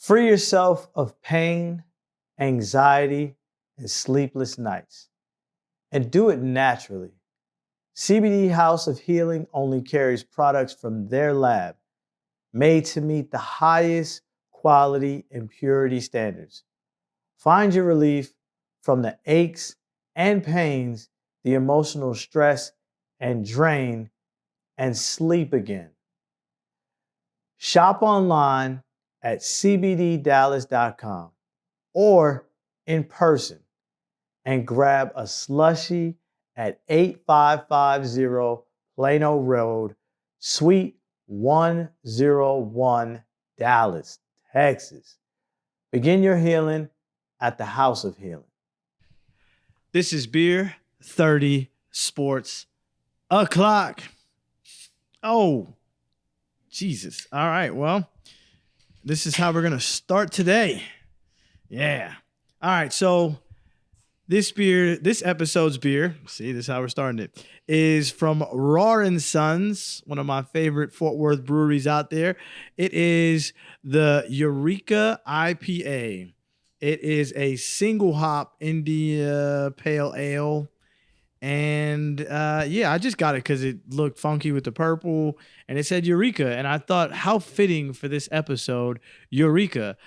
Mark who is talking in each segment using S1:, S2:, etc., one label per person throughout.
S1: Free yourself of pain, anxiety, and sleepless nights. And do it naturally. CBD House of Healing only carries products from their lab, made to meet the highest quality and purity standards. Find your relief from the aches and pains, the emotional stress and drain, and sleep again. Shop online at cbddallas.com or in person and grab a slushie at 8550 Plano Road, Suite 101, Dallas, Texas. Begin your healing at the House of Healing.
S2: This is Beer 30 Sports O'Clock. Oh, Jesus. All right. Well, this is how we're going to start today. Yeah. All right. So this episode's beer, see, this is how we're starting it, is from Roaring Sons, one of my favorite Fort Worth breweries out there. It is the Eureka IPA. It is a single hop India Pale Ale. And I just got it because it looked funky with the purple and it said Eureka. And I thought, how fitting for this episode, Eureka.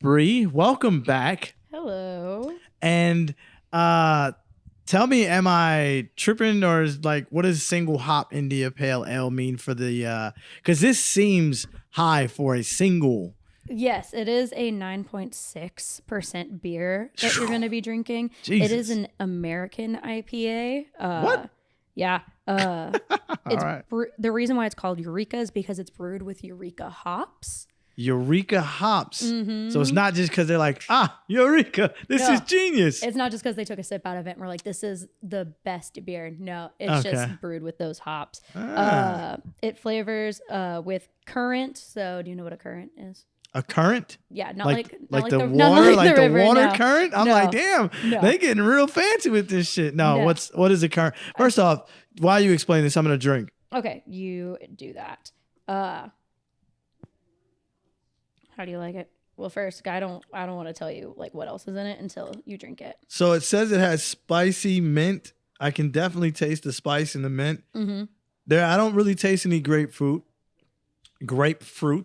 S2: Bree, welcome back.
S3: Hello.
S2: And tell me, am I tripping, or is what does single hop India Pale Ale mean for the, because this seems high for a single.
S3: Yes, it is a 9.6% beer that you're going to be drinking.
S2: Jesus.
S3: It is an American IPA.
S2: What?
S3: Yeah. It's
S2: right.
S3: The reason why it's called Eureka is because it's brewed with Eureka hops.
S2: Eureka hops.
S3: Mm-hmm.
S2: So it's not just because they're like, Eureka, this is genius.
S3: It's not just because they took a sip out of it and were like, this is the best beer. No, it's just brewed with those hops. It flavors with currant. So do you know what a currant is?
S2: A current?
S3: Yeah, not
S2: like
S3: the
S2: water,
S3: the
S2: the
S3: river,
S2: water
S3: no.
S2: current. I'm
S3: No.
S2: like, damn, they getting real fancy with this shit. No, what is a current? First off, while you explain this, I'm gonna drink.
S3: Okay, you do that. How do you like it? Well, first, I don't want to tell you what else is in it until you drink it.
S2: So it says it has spicy mint. I can definitely taste the spice in the mint.
S3: Mm-hmm.
S2: I don't really taste any grapefruit,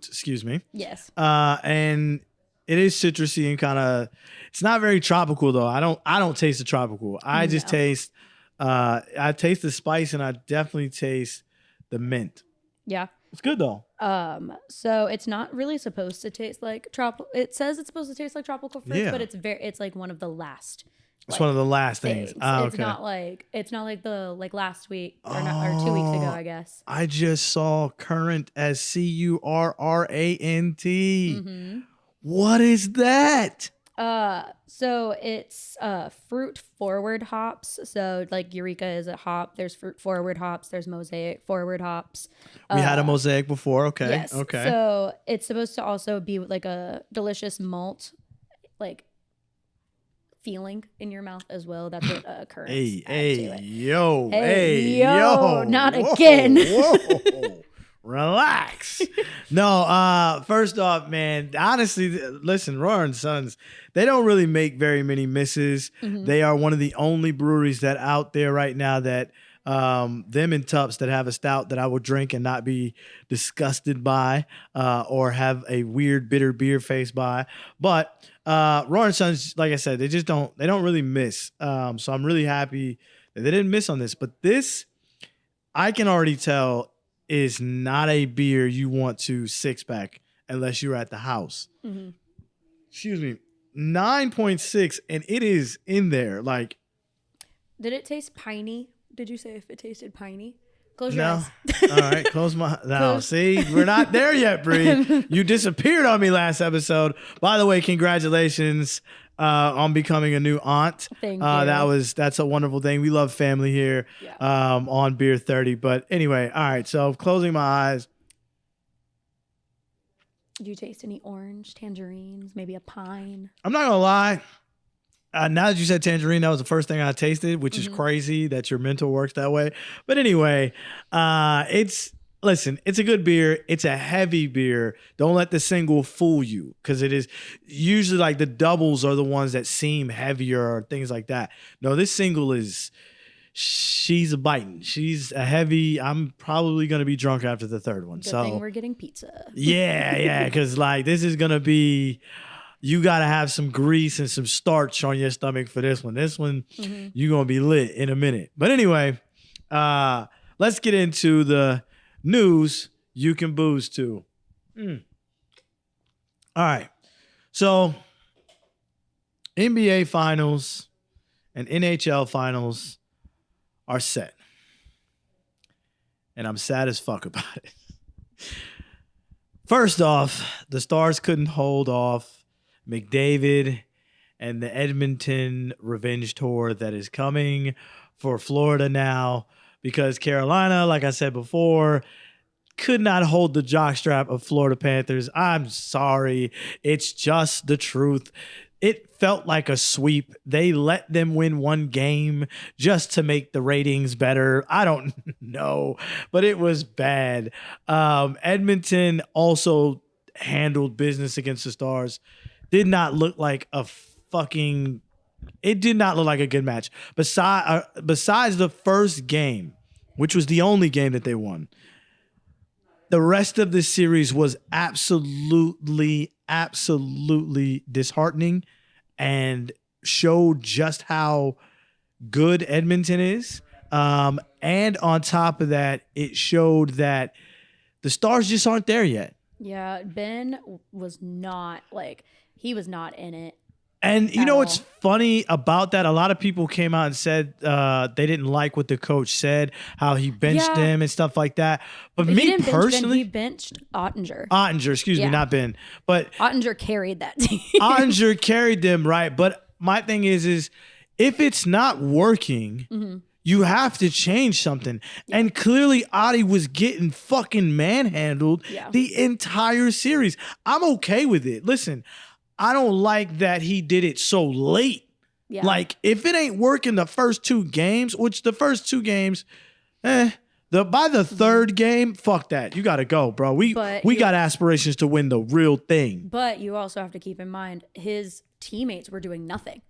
S2: excuse me.
S3: Yes.
S2: And it is citrusy and kind of, it's not very tropical though. I don't taste the tropical. I just taste, I taste the spice and I definitely taste the mint.
S3: Yeah.
S2: It's good though.
S3: So it's not really supposed to taste like tropical. It says it's supposed to taste like tropical fruits, but it's like one of the last.
S2: It's one of the last things.
S3: It's not like the last week or 2 weeks ago, I guess.
S2: I just saw currant as Currant.
S3: Mm-hmm.
S2: What is that?
S3: So it's fruit forward hops. So Eureka is a hop. There's fruit forward hops. There's mosaic forward hops.
S2: We had a mosaic before. Okay.
S3: Yes.
S2: Okay.
S3: So it's supposed to also be a delicious malt, feeling in your mouth as well. That's what currants add to it.
S2: Yo,
S3: not again.
S2: Whoa. Relax. No, first off, man, honestly, listen, Roaring Sons, they don't really make very many misses. Mm-hmm. They are one of the only breweries that out there right now that them and Tups that have a stout that I will drink and not be disgusted by or have a weird bitter beer face by. But Roaring Sons, like I said, they don't really miss. So I'm really happy that they didn't miss on this. But this, I can already tell, is not a beer you want to six pack unless you're at the house. Mm-hmm. Excuse me. 9.6, and it is in there.
S3: Did it taste piney? Did you say if it tasted piney? Close your
S2: no.
S3: eyes.
S2: All right, close my. No, see, we're not there yet, Bree. You disappeared on me last episode. By the way, congratulations on becoming a new aunt.
S3: Thank you.
S2: That's a wonderful thing. We love family here on Beer 30. But anyway, all right. So closing my eyes.
S3: Do you taste any orange, tangerines, maybe a pine?
S2: I'm not gonna lie. Now that you said tangerine, that was the first thing I tasted, which is crazy that your mental works that way. But anyway, it's listen, it's a good beer. It's a heavy beer. Don't let the single fool you, because it is usually like the doubles are the ones that seem heavier or things like that. No, this single is, she's a biting. She's a heavy. I'm probably going to be drunk after the third one.
S3: Good thing we're getting pizza.
S2: Yeah, because like this is going to be, you got to have some grease and some starch on your stomach for this one. This one, you're going to be lit in a minute. But anyway, let's get into the news you can booze to. All right. So NBA finals and NHL finals are set. And I'm sad as fuck about it. First off, the Stars couldn't hold off McDavid and the Edmonton revenge tour that is coming for Florida now, because Carolina, like I said before, could not hold the jockstrap of Florida Panthers. I'm sorry. It's just the truth. It felt like a sweep. They let them win one game just to make the ratings better. I don't know, but it was bad. Edmonton also handled business against the Stars. Did not look like a fucking... It did not look like a good match. Besides the first game, which was the only game that they won, the rest of the series was absolutely disheartening and showed just how good Edmonton is. And on top of that, it showed that the Stars just aren't there yet.
S3: Yeah, Ben was not he was not in it.
S2: And you know what's funny about that? A lot of people came out and said they didn't like what the coach said, how he benched him and stuff like that. But me personally,
S3: he benched Ottinger.
S2: Excuse me, not Ben. But
S3: Ottinger carried that team.
S2: Ottinger carried them, right? But my thing is if it's not working, you have to change something. Yeah. And clearly Otti was getting fucking manhandled the entire series. I'm okay with it. Listen, I don't like that he did it so late. Yeah. Like, if it ain't working the first two games, which the first two games, by the third game, fuck that. You got to go, bro. We got aspirations to win the real thing.
S3: But you also have to keep in mind, his teammates were doing nothing.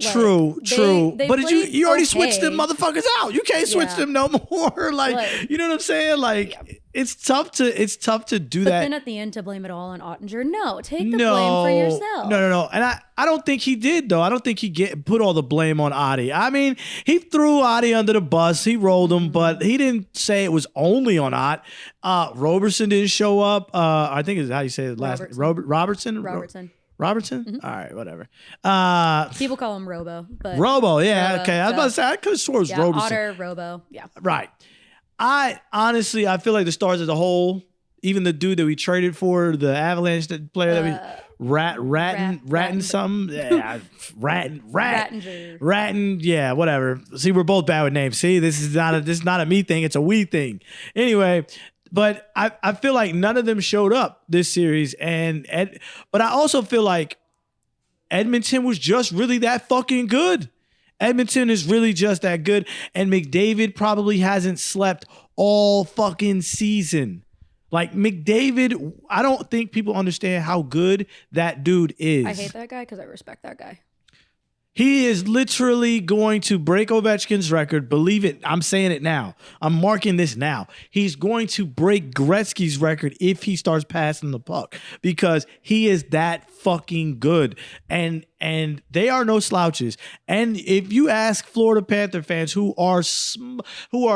S2: True. But you already switched them motherfuckers out. You can't switch them no more. Like, you know what I'm saying? Like, it's tough to do that.
S3: But then at the end, to blame it all on Ottinger, no, take the blame for yourself.
S2: No. And I don't think he did, though. I don't think he put all the blame on Otti. I mean, he threw Otti under the bus. He rolled him, but he didn't say it was only on Ott. Robertson didn't show up. I think is how you say it last. Robertson. Robertson? Mm-hmm. All right, whatever.
S3: People call him Robo. But
S2: Robo, yeah, okay. I was about to say, I could have swore it was Roberson.
S3: Otter, Robo, yeah.
S2: Right. I feel like the Stars as a whole, even the dude that we traded for, the Avalanche player that we... Ratting something? Yeah, Ratting, yeah, whatever. See, we're both bad with names. See, this is not a me thing, it's a we thing. Anyway... But I feel like none of them showed up this series. But I also feel like Edmonton was just really that fucking good. Edmonton is really just that good. And McDavid probably hasn't slept all fucking season. Like, McDavid, I don't think people understand how good that dude is.
S3: I hate that guy because I respect that guy.
S2: He is literally going to break Ovechkin's record. Believe it. I'm saying it now. I'm marking this now. He's going to break Gretzky's record if he starts passing the puck, because he is that fucking good. And they are no slouches. And if you ask Florida Panther fans who are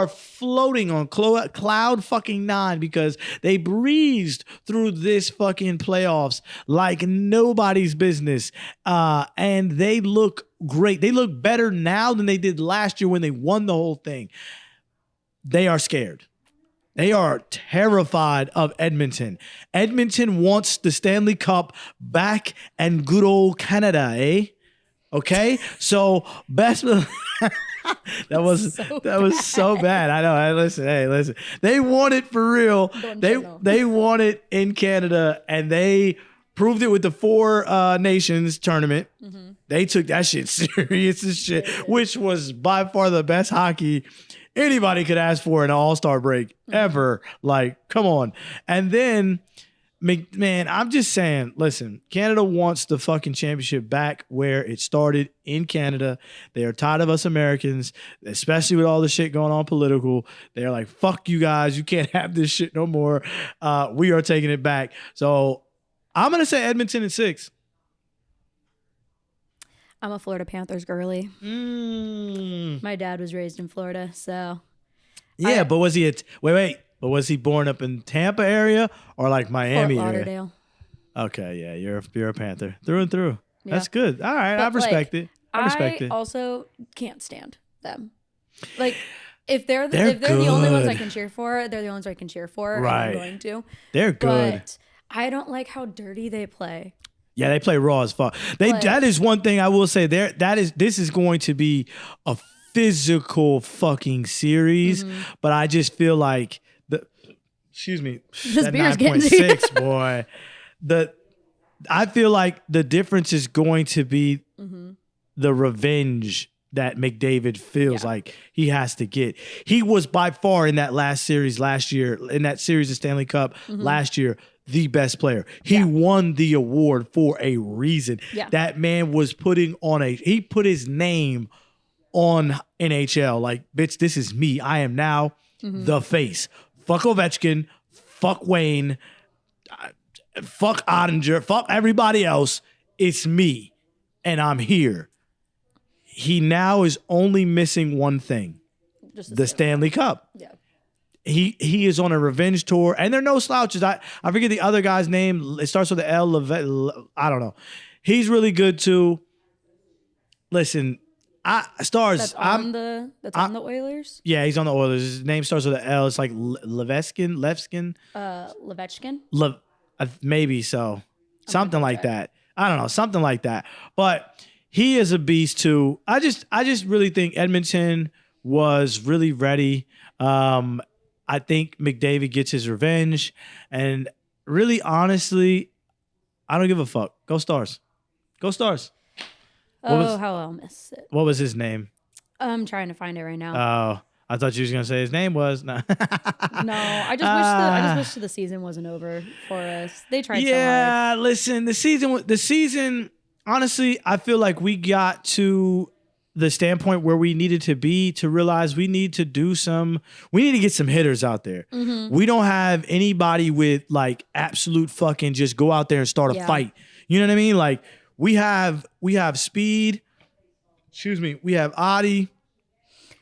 S2: floating on cloud fucking nine because they breezed through this fucking playoffs like nobody's business, and they look great. They look better now than they did last year when they won the whole thing. They are scared. They are terrified of Edmonton. Edmonton wants the Stanley Cup back and good old Canada, eh? Okay? So best that was so bad. I know. Listen. They want it for real. They want it in Canada, and they Proved it with the Four Nations tournament. They took that shit serious as shit, which was by far the best hockey anybody could ask for in an all-star break ever. Like, come on. And then, man, I'm just saying, listen, Canada wants the fucking championship back where it started in Canada. They are tired of us Americans, especially with all the shit going on political. They're like, fuck you guys. You can't have this shit no more. We are taking it back. So I'm going to say Edmonton in 6.
S3: I'm a Florida Panthers girly. My dad was raised in Florida, so.
S2: Yeah, but was he wait. But was he born up in Tampa area or like Miami
S3: Fort
S2: area?
S3: Lauderdale.
S2: Okay, yeah, you're a Panther through and through.
S3: Yeah.
S2: That's good. All right, I respect it. I respect it.
S3: I also can't stand them. Like, if they're the only ones I can cheer for, they're the only ones I can cheer for.
S2: Right.
S3: And I'm going to.
S2: They're good.
S3: But I don't like how dirty they play.
S2: Yeah, they play raw as fuck. That is one thing I will say. This is going to be a physical fucking series, but I just feel like excuse me,
S3: this beer's getting
S2: 9.6, boy. I feel like the difference is going to be the revenge that McDavid feels like he has to get. He was by far in that last series last year, in that series of Stanley Cup last year, the best player. He won the award for a reason.
S3: Yeah.
S2: That man was he put his name on NHL. Like, bitch, this is me. I am now the face. Fuck Ovechkin. Fuck Wayne. Fuck Ottinger. Fuck everybody else. It's me. And I'm here. He now is only missing one thing.
S3: Just
S2: the Stanley Cup.
S3: Yeah.
S2: He is on a revenge tour, and they're no slouches. I forget the other guy's name. It starts with the L. I don't know. He's really good too. Listen, Stars.
S3: That's on the Oilers.
S2: Yeah, he's on the Oilers. His name starts with an L. It's like Leveskin.
S3: Levechkin.
S2: Maybe so. Something like that. I don't know. Something like that. But he is a beast too. I just really think Edmonton was really ready. I think McDavid gets his revenge, and really, honestly, I don't give a fuck. Go Stars. Go Stars.
S3: How I'll miss it.
S2: What was his name?
S3: I'm trying to find it right now.
S2: Oh, I thought you was gonna say his name was. No,
S3: I just wish the season wasn't over for us. They tried so hard.
S2: Yeah, listen, the season. Honestly, I feel like we got to the standpoint where we needed to be to realize we need to get some hitters out there. We don't have anybody with like absolute fucking just go out there and start a fight. You know what I mean? Like we have speed. Excuse me. We have Adi,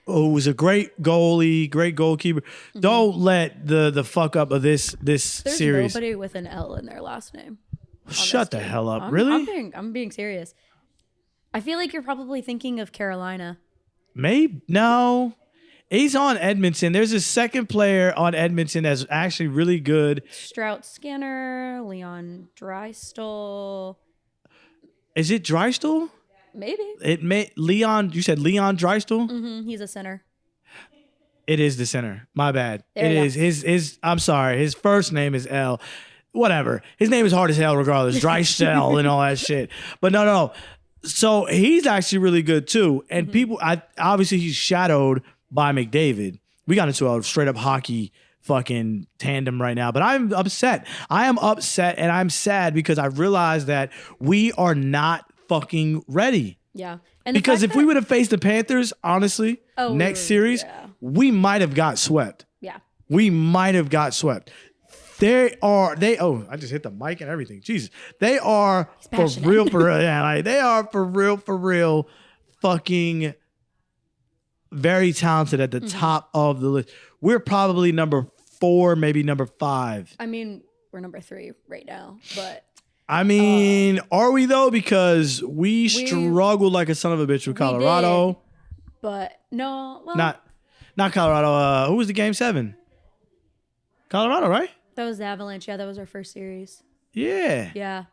S2: who's a great goalie, great goalkeeper. Don't let the fuck up of this
S3: There's
S2: series.
S3: nobody with an L in their last name.
S2: Shut the hell up. Really?
S3: I'm being serious. I feel like you're probably thinking of Carolina.
S2: Maybe. No. He's on Edmonton. There's a second player on Edmonton that's actually really good.
S3: Strout Skinner, Leon Draisaitl.
S2: Is it Draisaitl?
S3: Maybe.
S2: Leon, you said Leon Draisaitl?
S3: He's a center.
S2: It is the center. My bad.
S3: There
S2: It
S3: you
S2: is.
S3: go.
S2: His I'm sorry. His first name is L. Whatever. His name is hard as hell regardless. Draisaitl and all that shit. But no. So he's actually really good too. And obviously he's shadowed by McDavid. We got into a straight up hockey fucking tandem right now, but I'm upset. I am upset and I'm sad because I realized that we are not fucking ready.
S3: Yeah. And
S2: because if we would have faced the Panthers, honestly, next series, we might have got swept.
S3: Yeah.
S2: We might have got swept. I just hit the mic and everything. Jesus. They are for real. Yeah, like they are for real fucking very talented at the top of the list. We're probably number 4, maybe number 5.
S3: I mean, we're number 3 right now, but
S2: I mean, are we though? Because we struggled like a son of a bitch with Colorado.
S3: Did, but no, well,
S2: not Colorado. Who was the game 7? Colorado, right?
S3: That was the Avalanche. Yeah, that was our first series.
S2: Yeah.
S3: Yeah.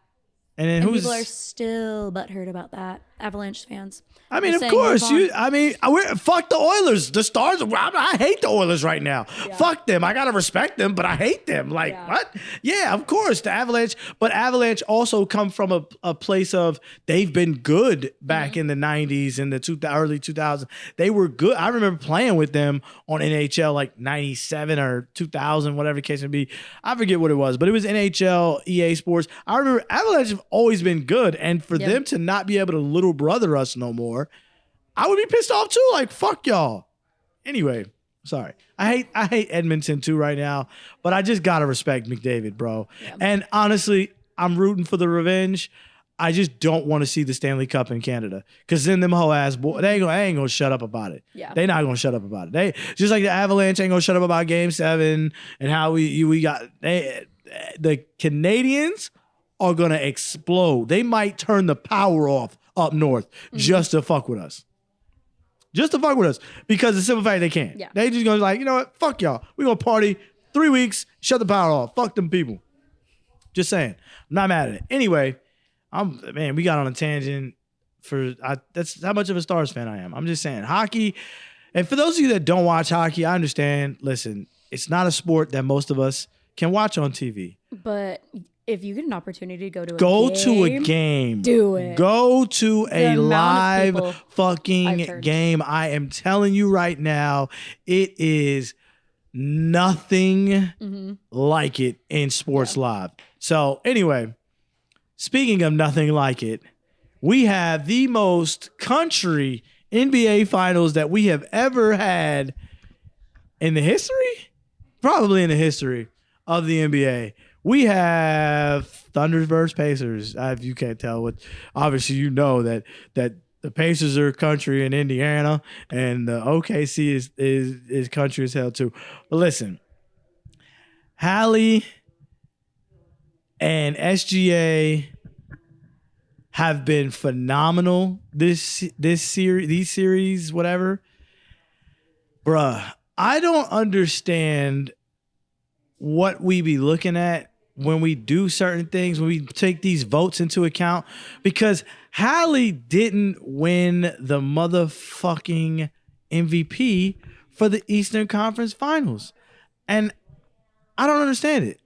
S2: And then
S3: people are still butthurt about that. Avalanche fans.
S2: I mean,
S3: Just
S2: of
S3: saying,
S2: course,
S3: move on.
S2: fuck the Oilers. The Stars, I hate the Oilers right now.
S3: Yeah.
S2: Fuck them. I gotta respect them, but I hate them. Like,
S3: Yeah.
S2: what? Yeah, of course, the Avalanche. But Avalanche also come from a place of they've been good back in the 90s and the early 2000s. They were good. I remember playing with them on NHL like 97 or 2000, whatever the case may be. I forget what it was, but it was NHL, EA Sports. I remember Avalanche have always been good, and for them to not be able to little brother us no more, I would be pissed off too. Like, fuck y'all. Anyway, sorry. I hate Edmonton too right now, but I just gotta respect McDavid, bro. Yeah. And honestly, I'm rooting for the revenge. I just don't want to see the Stanley Cup in Canada, because then them whole ass boy, they ain't gonna shut up about it.
S3: Yeah.
S2: They not gonna shut up about it. They just like the Avalanche ain't gonna shut up about Game 7 and how we got the Canadians are gonna explode. They might turn the power off up north just to fuck with us. Just to fuck with us, because the simple fact they can't.
S3: Yeah.
S2: They just gonna be like, you know what? Fuck y'all. We gonna party 3 weeks, shut the power off. Fuck them people. Just saying. I'm not mad at it. Anyway, we got on a tangent that's how much of a Stars fan I am. I'm just saying, hockey, and for those of you that don't watch hockey, I understand. Listen, it's not a sport that most of us can watch on TV.
S3: But if you get an opportunity to go to
S2: a game,
S3: do it.
S2: Go to a live
S3: people
S2: fucking game. I am telling you right now, it is nothing like it in sports live. So anyway, speaking of nothing like it, we have the most country NBA finals that we have ever had in the history, probably in the history of the NBA. We have Thunder versus Pacers. If you can't tell, obviously you know that the Pacers are country in Indiana, and the OKC is country as hell too. But listen, Hallie and SGA have been phenomenal this series, whatever. Bruh, I don't understand what we be looking at when we do certain things, when we take these votes into account, because Hallie didn't win the motherfucking MVP for the Eastern Conference Finals. And I don't understand it.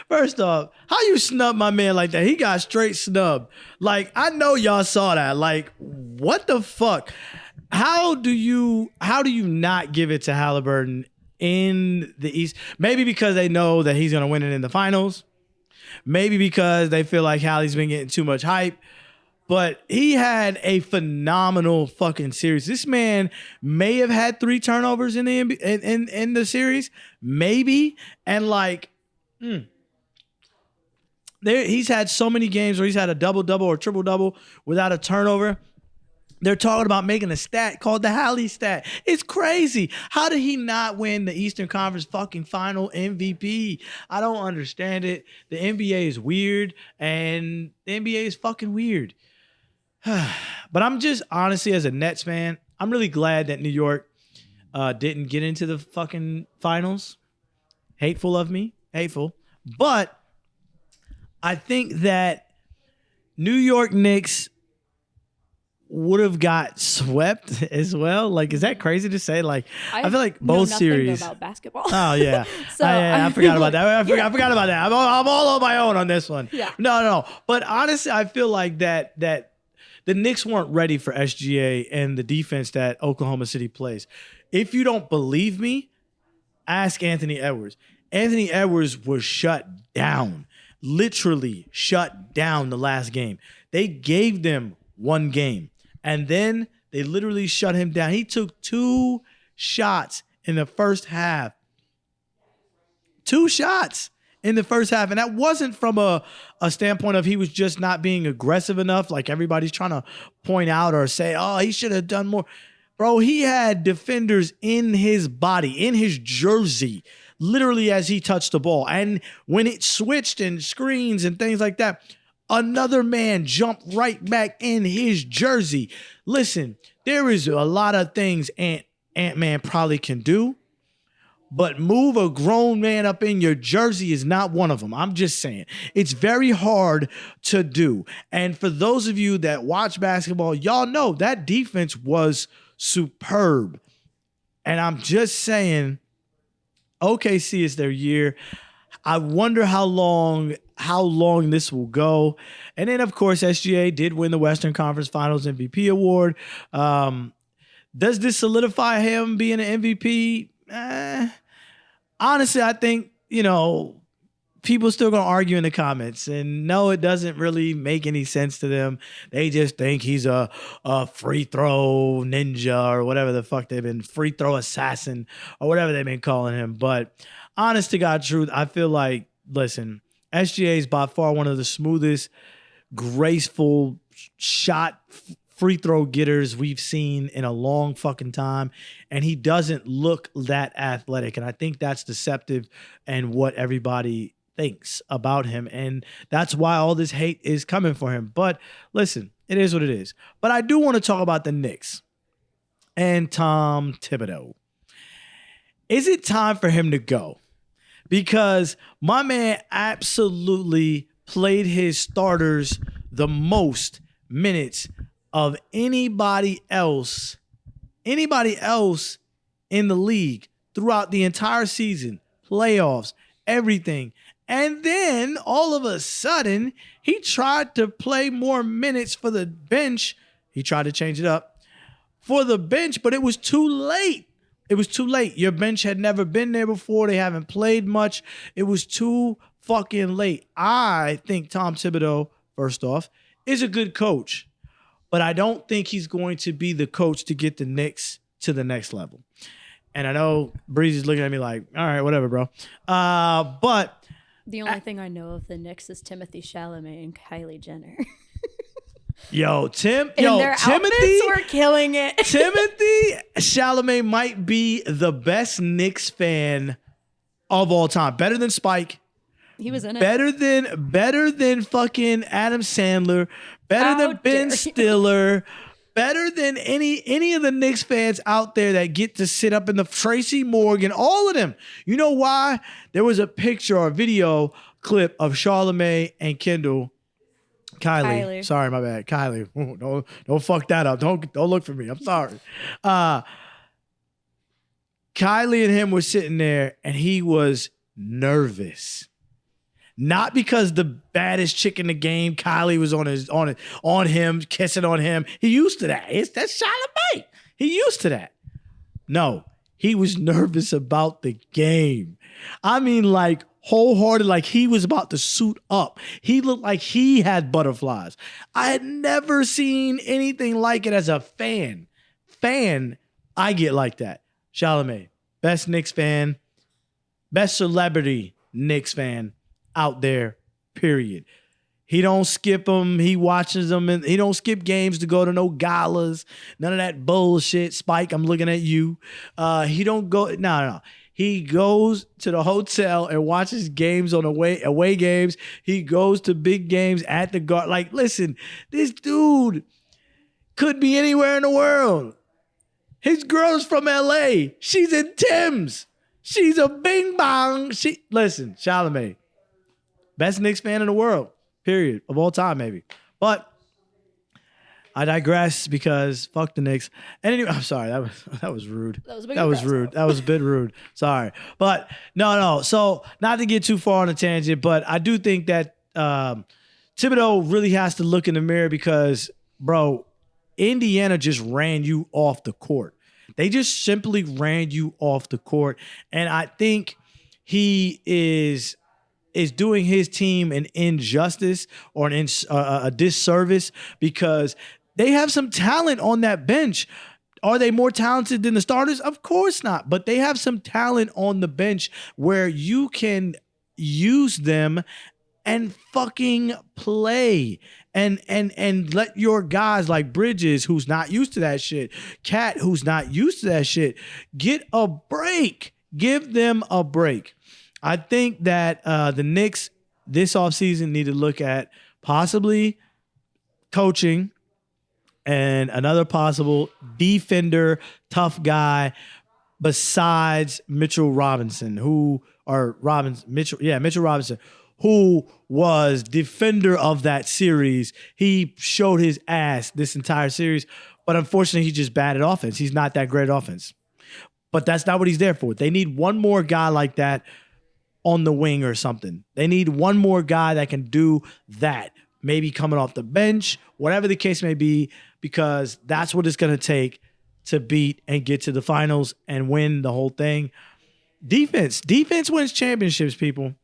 S2: First off, how you snub my man like that? He got straight snubbed. Like, I know y'all saw that. Like, what the fuck? How do you not give it to Halliburton in the East? Maybe because they know that he's gonna win it in the finals. Maybe because they feel like Hallie's been getting too much hype. But he had a phenomenal fucking series. This man may have had 3 turnovers in the in the series, maybe, and like, he's had so many games where he's had a double-double or triple-double without a turnover. They're talking about making a stat called the Hallie stat. It's crazy. How did he not win the Eastern Conference fucking final MVP? I don't understand it. The NBA is weird, and the NBA is fucking weird. But I'm just, honestly, as a Nets fan, I'm really glad that New York didn't get into the fucking finals. Hateful of me. Hateful. But I think that New York Knicks would have got swept as well. Like, is that crazy to say? Like, I feel like both series
S3: about basketball.
S2: Oh yeah,
S3: so
S2: I forgot about that. I forgot about that. I'm all on my own on this one.
S3: Yeah.
S2: No. But honestly, I feel like that the Knicks weren't ready for SGA and the defense that Oklahoma City plays. If you don't believe me, ask Anthony Edwards. Anthony Edwards was shut down, literally shut down the last game. They gave them one game, and then they literally shut him down. He took 2 shots in the first half. 2 shots in the first half. And that wasn't from a standpoint of he was just not being aggressive enough, like everybody's trying to point out or say, oh, he should have done more. Bro, he had defenders in his body, in his jersey, literally as he touched the ball. And when it switched and screens and things like that, another man jumped right back in his jersey. Listen, there is a lot of things Ant-Man probably can do, but move a grown man up in your jersey is not one of them. I'm just saying. It's very hard to do. And for those of you that watch basketball, y'all know that defense was superb. And I'm just saying, OKC is their year. I wonder how long this will go. And then, of course, SGA did win the Western Conference Finals MVP award. Does this solidify him being an MVP? Honestly, I think, people still going to argue in the comments. And no, it doesn't really make any sense to them. They just think he's a free throw ninja or whatever the fuck they've been, free throw assassin or whatever they've been calling him. But honest to God truth, I feel like, listen, SGA is by far one of the smoothest, graceful shot free throw getters we've seen in a long fucking time. And he doesn't look that athletic. And I think that's deceptive and what everybody thinks about him. And that's why all this hate is coming for him. But listen, it is what it is. But I do want to talk about the Knicks and Tom Thibodeau. Is it time for him to go? Because my man absolutely played his starters the most minutes of anybody else in the league throughout the entire season, playoffs, everything. And then all of a sudden, he tried to play more minutes for the bench. He tried to change it up for the bench, but it was too late. It was too late. Your bench had never been there before. They haven't played much. It was too fucking late. I think Tom Thibodeau, first off, is a good coach. But I don't think he's going to be the coach to get the Knicks to the next level. And I know Breezy's looking at me like, all right, whatever, bro. But
S3: the only thing I know of the Knicks is Timothy Chalamet and Kylie Jenner.
S2: Timothy
S3: outfits were killing it.
S2: Timothy Chalamet might be the best Knicks fan of all time. Better than Spike.
S3: He was in it.
S2: Better than fucking Adam Sandler. Better than Ben Stiller. Better than any of the Knicks fans out there that get to sit up in the Tracy Morgan. All of them. You know why? There was a picture or a video clip of Charlamagne and Kylie. Sorry, my bad. Kylie. Ooh, don't fuck that up. Don't look for me. I'm sorry. Kylie and him were sitting there, and he was nervous. Not because the baddest chick in the game, Kylie, was on him, kissing on him. He used to that. That's Charlamagne. He used to that. No, he was nervous about the game. I mean, like, wholehearted, like he was about to suit up. He looked like he had butterflies. I had never seen anything like it as a fan. I get like that. Chalamet, best Knicks fan, best celebrity Knicks fan out there, period. He don't skip them. He watches them, and he don't skip games to go to no galas. None of that bullshit. Spike, I'm looking at you. He don't go. No. He goes to the hotel and watches games on away games. He goes to big games at the guard. Like, listen, this dude could be anywhere in the world. His girl's from LA. She's in Tim's. She's a bing bong. Listen, Chalamet, best Knicks fan in the world, period, of all time, maybe. But I digress because fuck the Knicks. And anyway, I'm sorry, that was rude. That was rude. That was a bit rude. Sorry. But no. So not to get too far on a tangent, but I do think that Thibodeau really has to look in the mirror because, bro, Indiana just ran you off the court. They just simply ran you off the court. And I think he is doing his team an injustice or a disservice because they have some talent on that bench. Are they more talented than the starters? Of course not. But they have some talent on the bench where you can use them and fucking play. And let your guys like Bridges, who's not used to that shit, Cat, who's not used to that shit, get a break. Give them a break. I think that the Knicks this offseason need to look at possibly coaching and another possible defender, tough guy besides Mitchell Robinson, Mitchell Robinson, who was defender of that series. He showed his ass this entire series, but unfortunately, he's just bad at offense. He's not that great at offense. But that's not what he's there for. They need one more guy like that on the wing or something. They need one more guy that can do that. Maybe coming off the bench, whatever the case may be, because that's what it's going to take to beat and get to the finals and win the whole thing. Defense wins championships, people.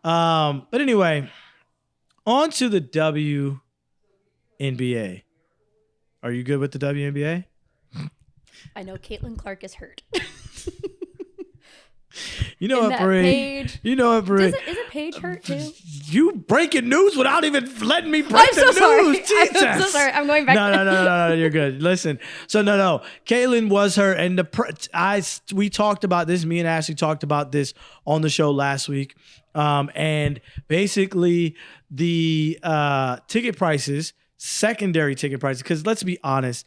S2: But anyway, on to the WNBA. Are you good with the WNBA?
S3: I know Caitlin Clark is hurt.
S2: You know what, Bree? You know what, Bree?
S3: Isn't Paige hurt too?
S2: You breaking news without even letting me break the news.
S3: Sorry.
S2: Jesus.
S3: I'm so sorry. I'm going back.
S2: No, you're good. Listen. So no. Caitlin was hurt, and we talked about this. Me and Ashley talked about this on the show last week. And basically the ticket prices, secondary ticket prices, because let's be honest,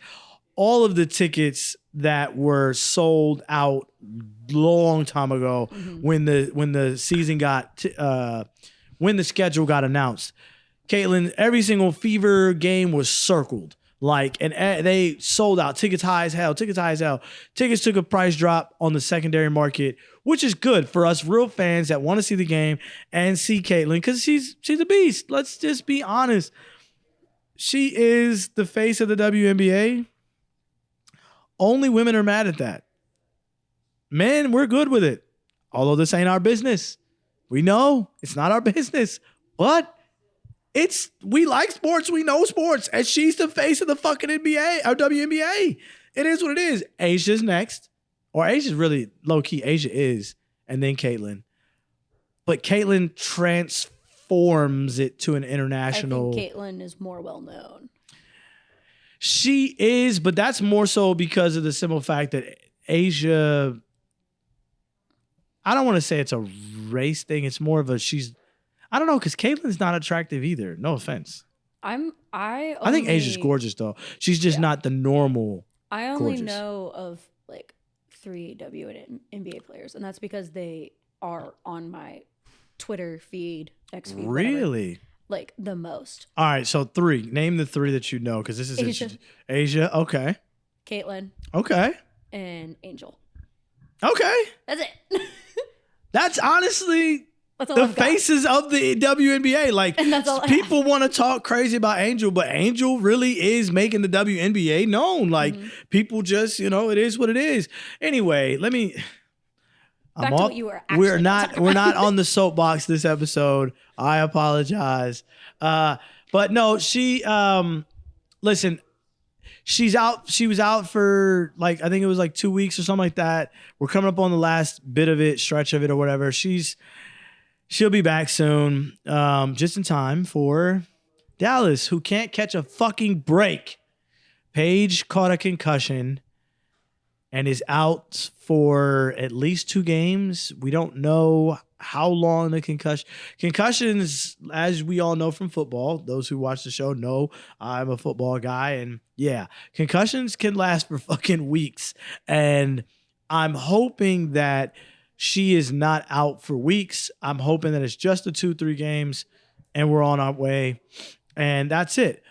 S2: all of the tickets that were sold out long time ago when the season got when the schedule got announced, Caitlin, every single Fever game was circled. And they sold out. Tickets high as hell. Tickets took a price drop on the secondary market, which is good for us real fans that want to see the game and see Caitlin, because she's a beast. Let's just be honest. She is the face of the WNBA. Only women are mad at that. Men, we're good with it. Although this ain't our business. We know it's not our business. But we like sports. We know sports. And she's the face of the fucking NBA or WNBA. It is what it is. Asia's next. Or Asia's really low-key. Asia is. And then Caitlin. But Caitlin transforms it to an international.
S3: I think Caitlin is more well-known.
S2: She is, but that's more so because of the simple fact that Asia, I don't want to say it's a race thing. It's more of I don't know, because Caitlin's not attractive either. No offense. I think Asia's gorgeous, though. She's just not the normal
S3: I only
S2: gorgeous.
S3: know of 3 WNBA players, and that's because they are on my Twitter feed, X feed.
S2: Really?
S3: The most.
S2: All right, so 3. Name the 3 that you know, because this is Asia. Okay.
S3: Caitlin.
S2: Okay.
S3: And Angel.
S2: Okay.
S3: That's it.
S2: That's honestly
S3: That's all
S2: the
S3: I've got.
S2: faces of the WNBA.
S3: And that's all
S2: people want to talk crazy about Angel, but Angel really is making the WNBA known. People just, it is what it is. Anyway, let me.
S3: Back to what you were actually
S2: We're not on the soapbox this episode. I apologize. But no, she listen, she's out. She was out for I think it was 2 weeks or something like that. We're coming up on the last bit of it, stretch of it or whatever. She'll be back soon. Just in time for Dallas, who can't catch a fucking break. Paige caught a concussion and is out for at least 2 games. We don't know how long the concussions, as we all know from football, those who watch the show know I'm a football guy, and concussions can last for fucking weeks. And I'm hoping that she is not out for weeks. I'm hoping that it's just the 2-3 games and we're on our way. And that's it.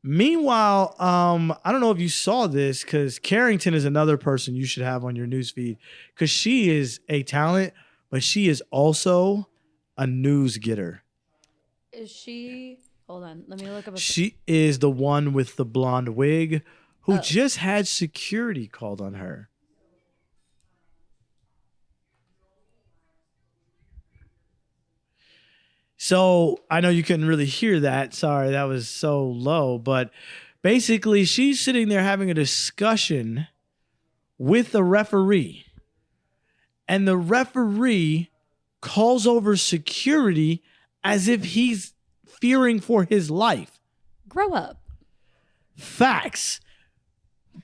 S2: Meanwhile, I don't know if you saw this, because Carrington is another person you should have on your newsfeed, because she is a talent, but she is also a news getter.
S3: Is she? Hold on. Let me look up.
S2: She is the one with the blonde wig who just had security called on her. So I know you couldn't really hear that. Sorry, that was so low. But basically, she's sitting there having a discussion with the referee. And the referee calls over security as if he's fearing for his life.
S3: Grow up.
S2: Facts.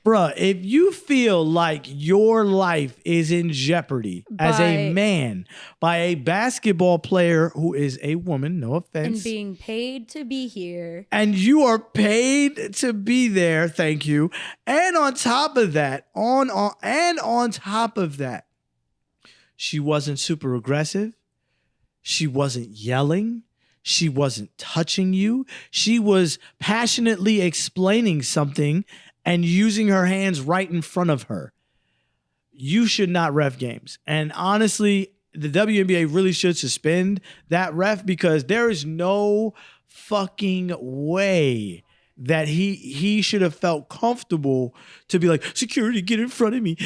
S2: Bruh, if you feel like your life is in jeopardy as a man by a basketball player who is a woman, no offense.
S3: And being paid to be here.
S2: And you are paid to be there, thank you. And on top of that, on top of that, she wasn't super aggressive. She wasn't yelling. She wasn't touching you. She was passionately explaining something and using her hands right in front of her. You should not ref games. And honestly, the WNBA really should suspend that ref because there is no fucking way that he should have felt comfortable to be like, security, get in front of me.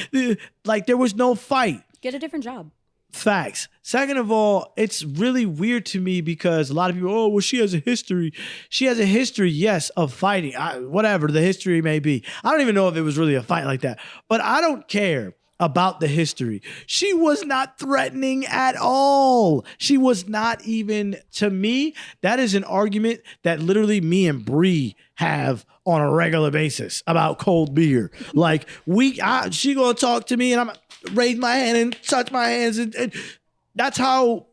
S2: Like, there was no fight.
S3: Get a different job.
S2: Facts. Second of all, it's really weird to me because a lot of people, oh, well, she has a history. She has a history, yes, of fighting. Whatever the history may be. I don't even know if it was really a fight like that. But I don't care about the history. She was not threatening at all. She was not even, to me, that is an argument that literally me and Bree have on a regular basis about cold beer. Like, she gonna talk to me and I'm raise my hand and touch my hands and that's how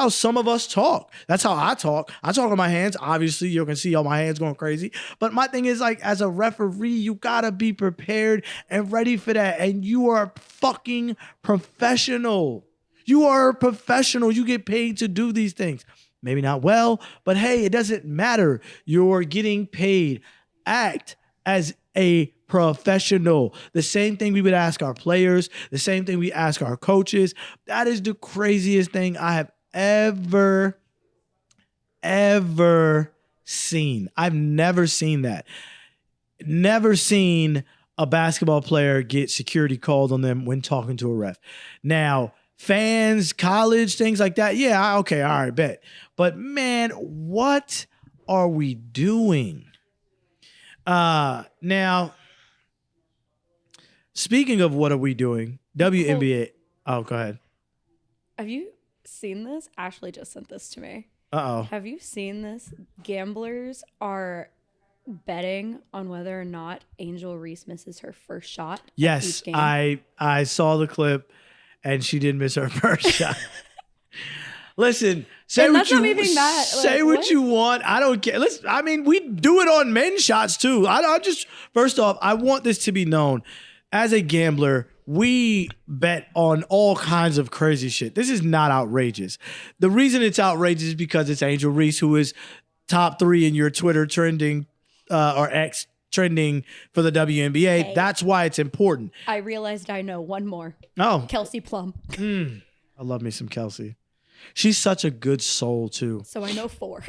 S2: some of us talk. That's how I talk. I talk on my hands. Obviously, you can see all my hands going crazy. But my thing is, like, as a referee, you gotta be prepared and ready for that. And you are a fucking professional. You are a professional. You get paid to do these things. Maybe not well, but hey, it doesn't matter. You're getting paid. Act as a professional. The same thing we would ask our players, the same thing we ask our coaches. That is the craziest thing I have ever seen. I've never seen that. Never seen a basketball player get security called on them when talking to a ref. Now, fans, college, things like that, yeah, okay, all right, bet. But man, what are we doing? Now, speaking of what are we doing, WNBA. Oh, go ahead.
S3: Have you seen this? Ashley just sent this to me.
S2: Uh-oh.
S3: Have you seen this? Gamblers are betting on whether or not Angel Reese misses her first shot.
S2: Yes, I saw the clip, and she did miss her first shot. Listen, say what you want. I don't care. Listen, I mean, we do it on men's shots too. First off, I want this to be known. As a gambler, we bet on all kinds of crazy shit. This is not outrageous. The reason it's outrageous is because it's Angel Reese, who is top 3 in your Twitter trending or X trending for the WNBA. Hey. That's why it's important.
S3: I realized I know one more.
S2: Oh.
S3: Kelsey Plum.
S2: I love me some Kelsey. She's such a good soul too.
S3: So I know 4.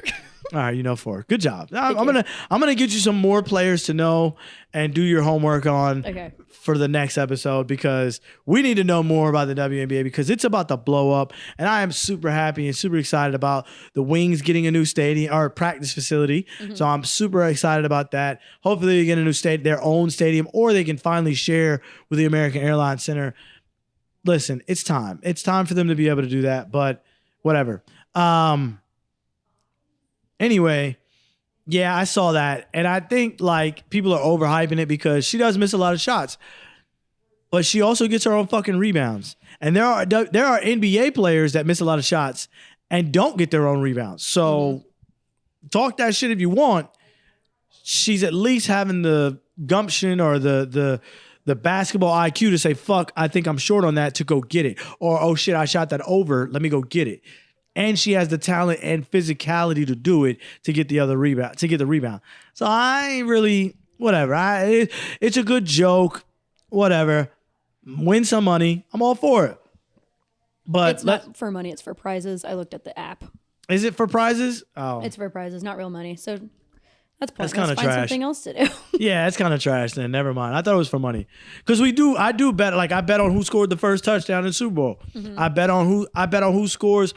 S2: All right, you know 4. Good job. I'm gonna get you some more players to know and do your homework on for the next episode because we need to know more about the WNBA because it's about to blow up. And I am super happy and super excited about the Wings getting a new stadium or practice facility. Mm-hmm. So I'm super excited about that. Hopefully they get a new their own stadium, or they can finally share with the American Airlines Center. Listen, it's time. It's time for them to be able to do that. But whatever. Anyway, yeah, I saw that. And I think like people are overhyping it because she does miss a lot of shots. But she also gets her own fucking rebounds. And there are NBA players that miss a lot of shots and don't get their own rebounds. So talk that shit if you want. She's at least having the gumption or the basketball IQ to say, fuck, I think I'm short on that to go get it. Or, oh shit, I shot that over. Let me go get it. And she has the talent and physicality to do it to get the rebound. So I ain't really, whatever. It's a good joke. Whatever. Win some money. I'm all for it. But
S3: it's not for money. It's for prizes. I looked at the app.
S2: Is it for prizes? Oh.
S3: It's for prizes, not real money. So that's pointless.
S2: That's kind of trash.
S3: Find something else to do.
S2: Yeah, it's kind of trash then. Never mind. I thought it was for money. Because I do bet, like I bet on who scored the first touchdown in the Super Bowl. Mm-hmm. I bet on who scores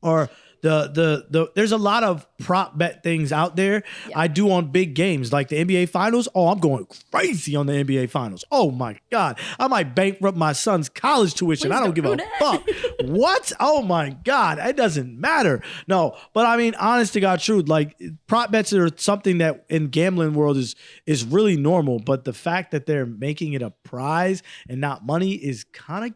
S2: or there's a lot of prop bet things out there. Yeah. I do on big games like the NBA Finals. Oh, I'm going crazy on the NBA Finals. Oh my God, I might bankrupt my son's college tuition. I don't give a fuck. What? Oh my God, it doesn't matter. No, but I mean, honest to God, truth. Like prop bets are something that in gambling world is really normal. But the fact that they're making it a prize and not money is kind of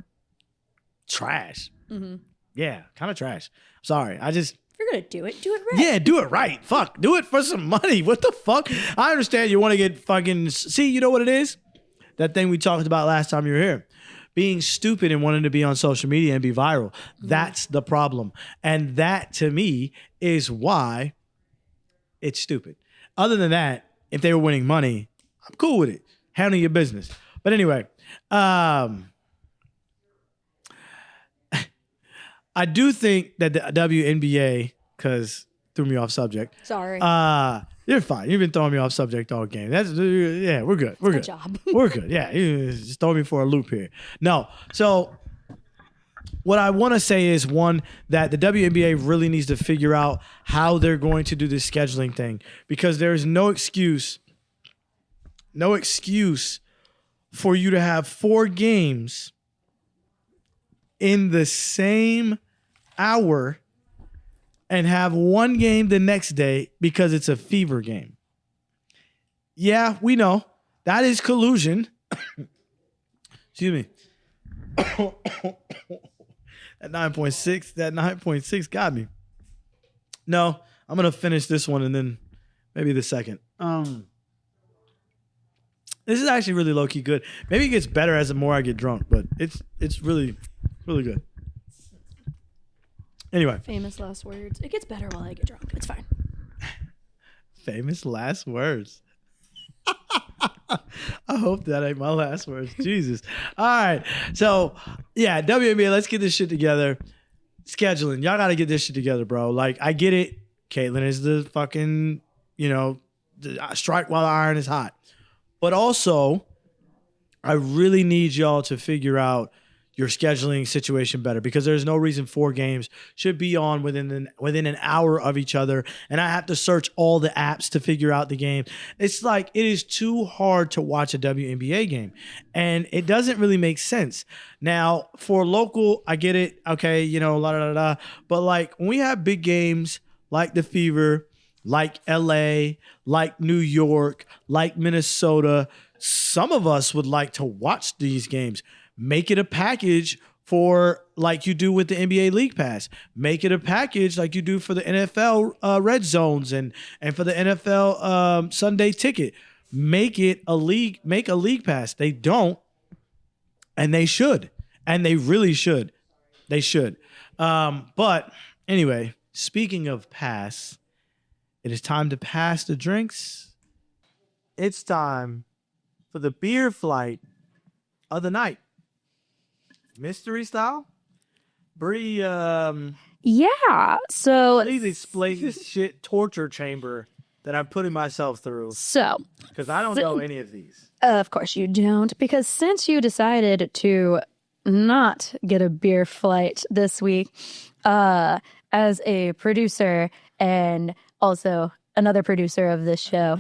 S2: trash. Mm-hmm. Yeah, kind of trash. Sorry, if
S3: you're gonna do it right.
S2: Yeah, do it right. Fuck, do it for some money. What the fuck? I understand you want to get fucking. See, you know what it is? That thing we talked about last time you were here. Being stupid and wanting to be on social media and be viral. That's the problem. And that, to me, is why it's stupid. Other than that, if they were winning money, I'm cool with it. Handle your business. But anyway, I do think that the WNBA, because threw me off subject.
S3: Sorry.
S2: You're fine. You've been throwing me off subject all game. Yeah, we're good. We're good.
S3: Good job.
S2: We're good. Yeah, you just throw me for a loop here. No. So what I want to say is, one, that the WNBA really needs to figure out how they're going to do this scheduling thing, because there's no excuse for you to have 4 games in the same hour and have one game the next day because it's a fever game. Yeah, we know. That is collusion. Excuse me. That 9.6 got me. No, I'm going to finish this one and then maybe the second. This is actually really low-key good. Maybe it gets better as the more I get drunk, but it's really, really good. Anyway.
S3: Famous last words. It gets better while I get drunk. It's fine.
S2: Famous last words. I hope that ain't my last words. Jesus. All right. So, yeah, WNBA, let's get this shit together. Scheduling. Y'all got to get this shit together, bro. Like, I get it. Caitlin is the fucking, strike while the iron is hot. But also, I really need y'all to figure out your scheduling situation better, because there's no reason 4 games should be on within an hour of each other, and I have to search all the apps to figure out the game. It's like, it is too hard to watch a WNBA game, and it doesn't really make sense. Now, for local, I get it. Okay, but like when we have big games like the Fever, like LA, like New York, like Minnesota, some of us would like to watch these games. Make it a package for like you do with the NBA League Pass. Make it a package like you do for the NFL Red Zones and for the NFL Sunday Ticket. Make it a league. Make a League Pass. They don't, and they should, and they really should. They should. But anyway, speaking of pass, it is time to pass the drinks. It's time for the beer flight of the night. Mystery style? Bree,
S3: yeah. So
S2: please explain this shit torture chamber that I'm putting myself through.
S3: So,
S2: because I don't know any of these.
S3: Of course you don't, because since you decided to not get a beer flight this week, as a producer and also another producer of this show,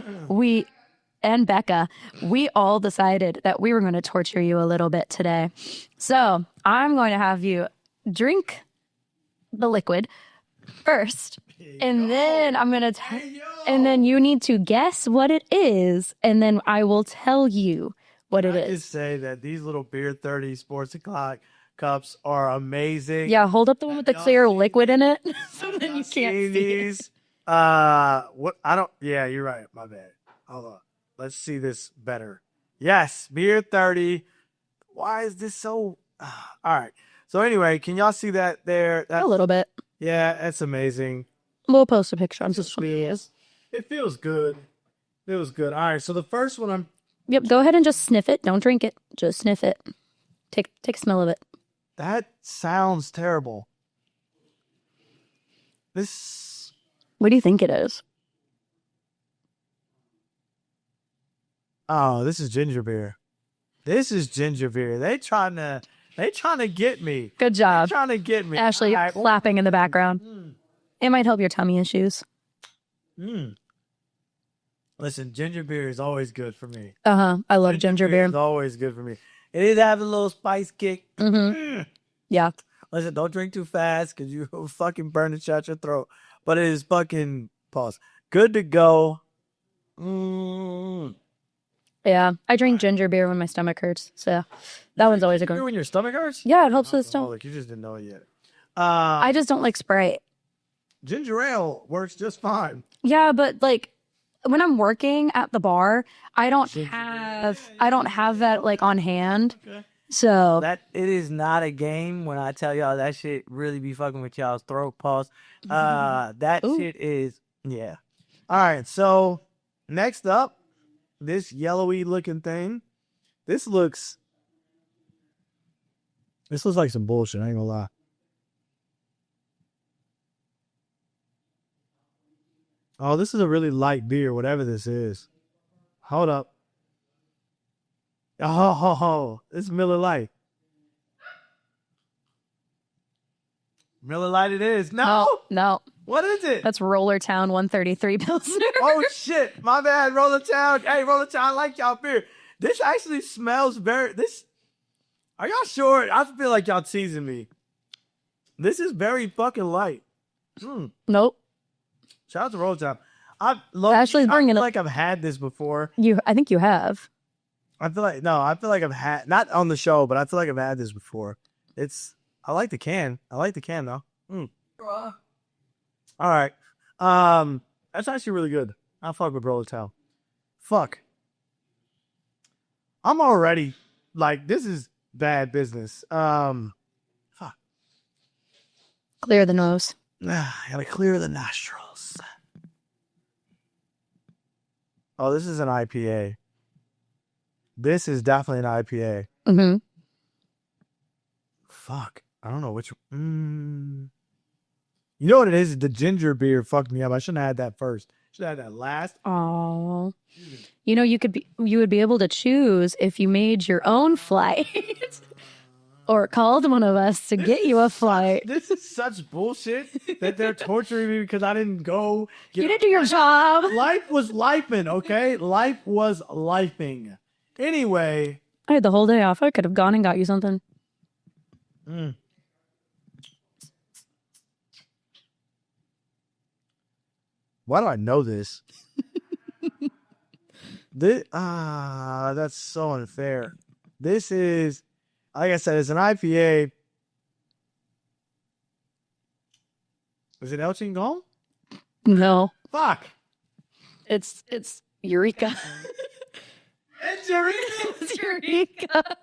S3: and Becca, we all decided that we were going to torture you a little bit today. So I'm going to have you drink the liquid first, and then I'm going to, and then you need to guess what it is, and then I will tell you what it is.
S2: I just say that these little Beer 30 Sports O'Clock cups are amazing.
S3: Yeah, hold up the one with the clear liquid in it, so then you can't see
S2: these. What? I don't. Yeah, you're right. My bad. Hold on. Let's see this better. Yes, Beer 30. Why is this so... All right. So anyway, can y'all see that there?
S3: A little bit.
S2: Yeah, that's amazing.
S3: We'll post a picture on social media.
S2: It feels good. It was good. All right, so the first one
S3: Yep, go ahead and just sniff it. Don't drink it. Just sniff it. Take a smell of it.
S2: That sounds terrible. This...
S3: What do you think it is?
S2: Oh, this is ginger beer. This is ginger beer. They trying to get me.
S3: Good job.
S2: They trying to get me.
S3: Ashley clapping in the background. It might help your tummy issues.
S1: Listen, ginger beer is always good for me.
S3: I love ginger beer.
S1: It's always good for me. It is have a little spice kick.
S3: Yeah.
S1: Listen, don't drink too fast because you will fucking burn it out your throat. But it is fucking good to go.
S3: Yeah. I drink ginger beer when my stomach hurts. So that one's always a good one.
S1: When your stomach hurts?
S3: Yeah, it helps with the stomach.
S1: Look, you just didn't know it yet.
S3: I just don't like Sprite.
S1: Ginger ale works just fine.
S3: Yeah, but like when I'm working at the bar, I don't have that like on hand.
S1: Okay.
S3: So
S1: That it is not a game when I tell y'all that shit really be fucking with y'all's throat. Pause. That shit is yeah. All right, so next up, this yellowy looking thing. This looks like some bullshit, I ain't gonna lie. Oh, this is a really light beer, whatever this is. Hold up. Oh, this is Miller Lite. Miller Lite it is. No.
S3: no.
S1: What is it?
S3: That's Roller Town 133 Pilsner.
S1: Oh, shit. My bad, Roller Town. Hey, Roller Town, I like y'all beer. This actually smells Are y'all sure? I feel like y'all teasing me. This is very fucking light.
S3: Nope.
S1: Shout out to Roller Town.
S3: Ashley's bringing it.
S1: Like I've had this before.
S3: I think you have.
S1: I feel like I've had, not on the show, but I feel like I've had this before. I like the can. Though. All right. That's actually really good. I'll fuck with Roller Town. Fuck. I'm already, like, this is bad business. Fuck.
S3: Clear the nose.
S1: I gotta clear the nostrils. Oh, this is an IPA. This is definitely an IPA.
S3: Mm-hmm.
S1: Fuck. I don't know which. You know what it is? The ginger beer fucked me up. I shouldn't have had that first. Should have had that last.
S3: Oh. You know, you would be able to choose if you made your own flight or called one of us to get you a flight.
S1: This is such bullshit that they're torturing me because I didn't go.
S3: You didn't do your job.
S1: Life was lifing, okay? Life was lifing. Anyway.
S3: I had the whole day off. I could have gone and got you something.
S1: Why do I know this? That's so unfair. This is, like I said, it's an IPA. Is it El Chingon?
S3: No.
S1: Fuck.
S3: It's Eureka.
S1: It's Eureka.
S3: It's Eureka.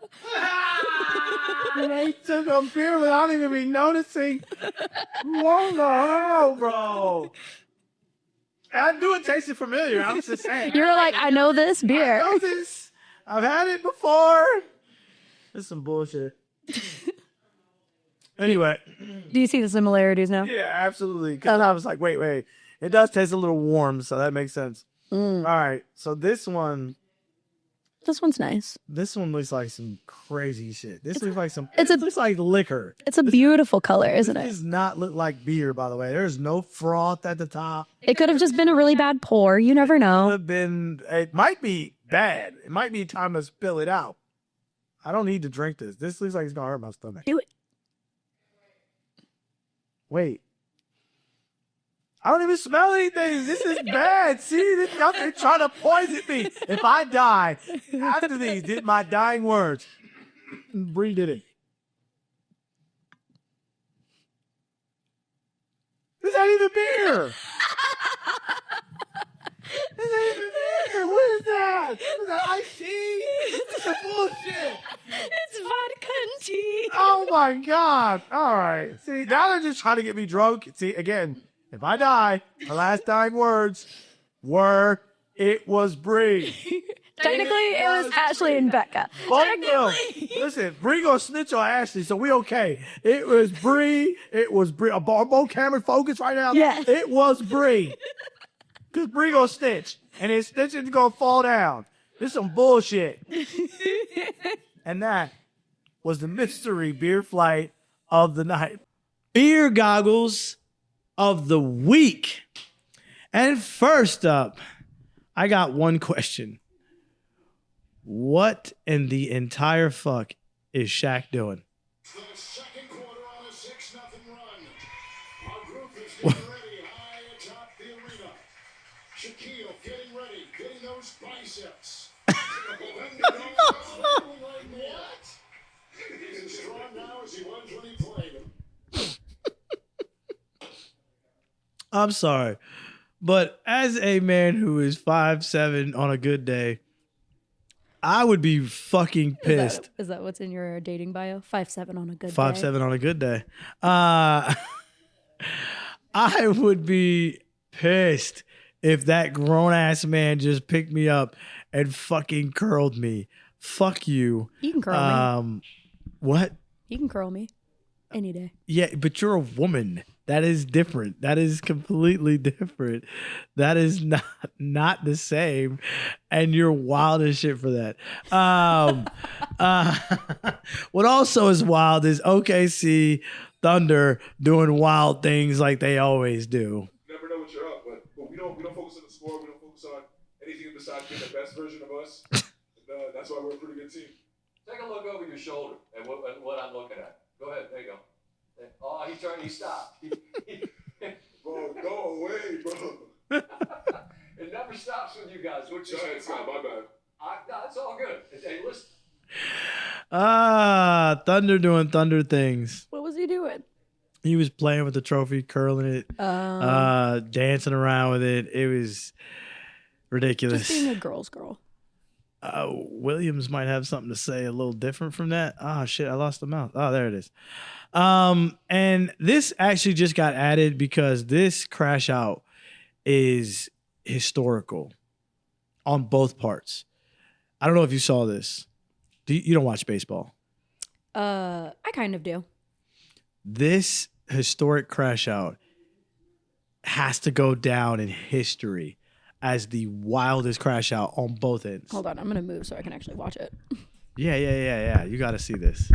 S1: I took a beer without even be noticing. What the hell, bro? I knew it tasted familiar. I was just saying.
S3: You're like, I know this beer.
S1: I know this. I've had it before. This is some bullshit. Anyway.
S3: Do you see the similarities now?
S1: Yeah, absolutely. Because I was like, wait. It does taste a little warm, so that makes sense. All right. So this one's
S3: nice.
S1: This one looks like some crazy shit. This looks like liquor.
S3: It's a beautiful color, isn't it?
S1: This does not look like beer, by the way. There's no froth at the top.
S3: It could have just been a really bad pour. You never know.
S1: It might be bad. It might be time to spill it out. I don't need to drink this. This looks like it's gonna hurt my stomach.
S3: Do it.
S1: Wait. I don't even smell anything. This is bad. See, y'all they're trying to poison me. If I die after these, did my dying words. Bree did it. This ain't even beer. This ain't even beer. What is that? Is that iced tea? This is bullshit.
S3: It's vodka and tea.
S1: Oh my God. All right. See, now they're just trying to get me drunk. See, again, if I die, my last dying words were, it was Bree.
S3: Technically, it was Ashley and Becca.
S1: Fuck no. Listen, Bree gonna snitch on Ashley, so we okay. It was Bree. A both camera focus right now.
S3: Yeah.
S1: It was Bree. Cause Bree gonna snitch, and his snitching's gonna fall down. This is some bullshit. And that was the mystery beer flight of the night. Beer goggles
S2: of the week. And first up, I got one question. What in the entire fuck is Shaq doing?
S4: The second quarter on a 6-0 run. Our group is getting ready high atop the arena. Shaquille getting ready, getting those biceps. What? He's as strong now as he was when he played him.
S2: I'm sorry, but as a man who is 5'7" on a good day, I would be fucking pissed.
S3: Is that what's in your dating bio? 5'7" on a good day.
S2: 5'7" on a good day. I would be pissed if that grown ass man just picked me up and fucking curled me. Fuck you.
S3: You can curl me.
S2: What?
S3: You can curl me any day.
S2: Yeah, but you're a woman. That is different. That is completely different. That is not the same. And you're wild as shit for that. What also is wild is OKC Thunder doing wild things like they always do.
S5: Never know what you're up, but we don't focus on the score. We don't focus on anything besides being the best version of us. And, that's why we're a pretty good team.
S6: Take a look over your shoulder at what I'm looking at. Go ahead. There you go. Oh, he turned. He stopped.
S5: Bro, go away, bro.
S6: It never stops with you guys. Which is
S5: Sorry, Scott, my bad.
S6: No, it's all good. Hey, listen.
S2: Thunder doing Thunder things.
S3: What was he doing?
S2: He was playing with the trophy, curling it, dancing around with it. It was ridiculous.
S3: Just being a girl's girl.
S2: Williams might have something to say a little different from that. Oh, shit, I lost the mouth. Oh, there it is. And this actually just got added because this crash out is historical on both parts. I don't know if you saw this. You don't watch baseball.
S3: I kind of do.
S2: This historic crash out has to go down in history as the wildest crash out on both ends.
S3: Hold on, I'm gonna move so I can actually watch it.
S2: Yeah. You got to see this.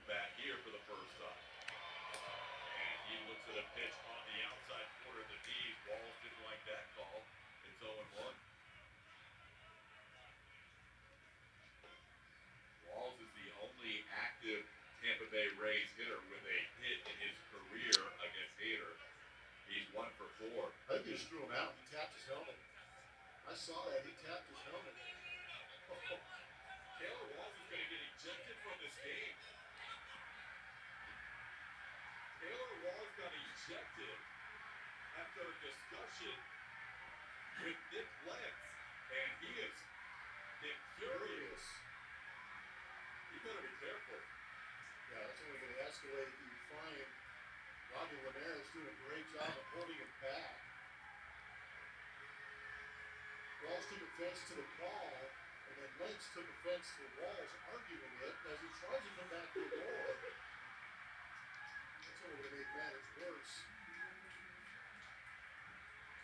S7: Back here for the first time. And he looks at a pitch on the outside corner of the knees. Walls didn't like that call. It's 0-1. Walls is the only active Tampa Bay Rays hitter with a hit in his career against Hader. He's 1 for 4.
S4: I think he just threw him out. He tapped his helmet. I saw that. He tapped his helmet.
S7: Taylor Walls is going to get ejected from this game. Taylor Walls got ejected after a discussion with Nick Lentz, and he is furious. You better be careful.
S4: Yeah, that's only going to escalate. You find Robbie Linares doing a great job of holding him back. Walls took offense to the call, and then Lentz took offense to Walls arguing it as he tries to come back to the door. That's only going to make matters worse.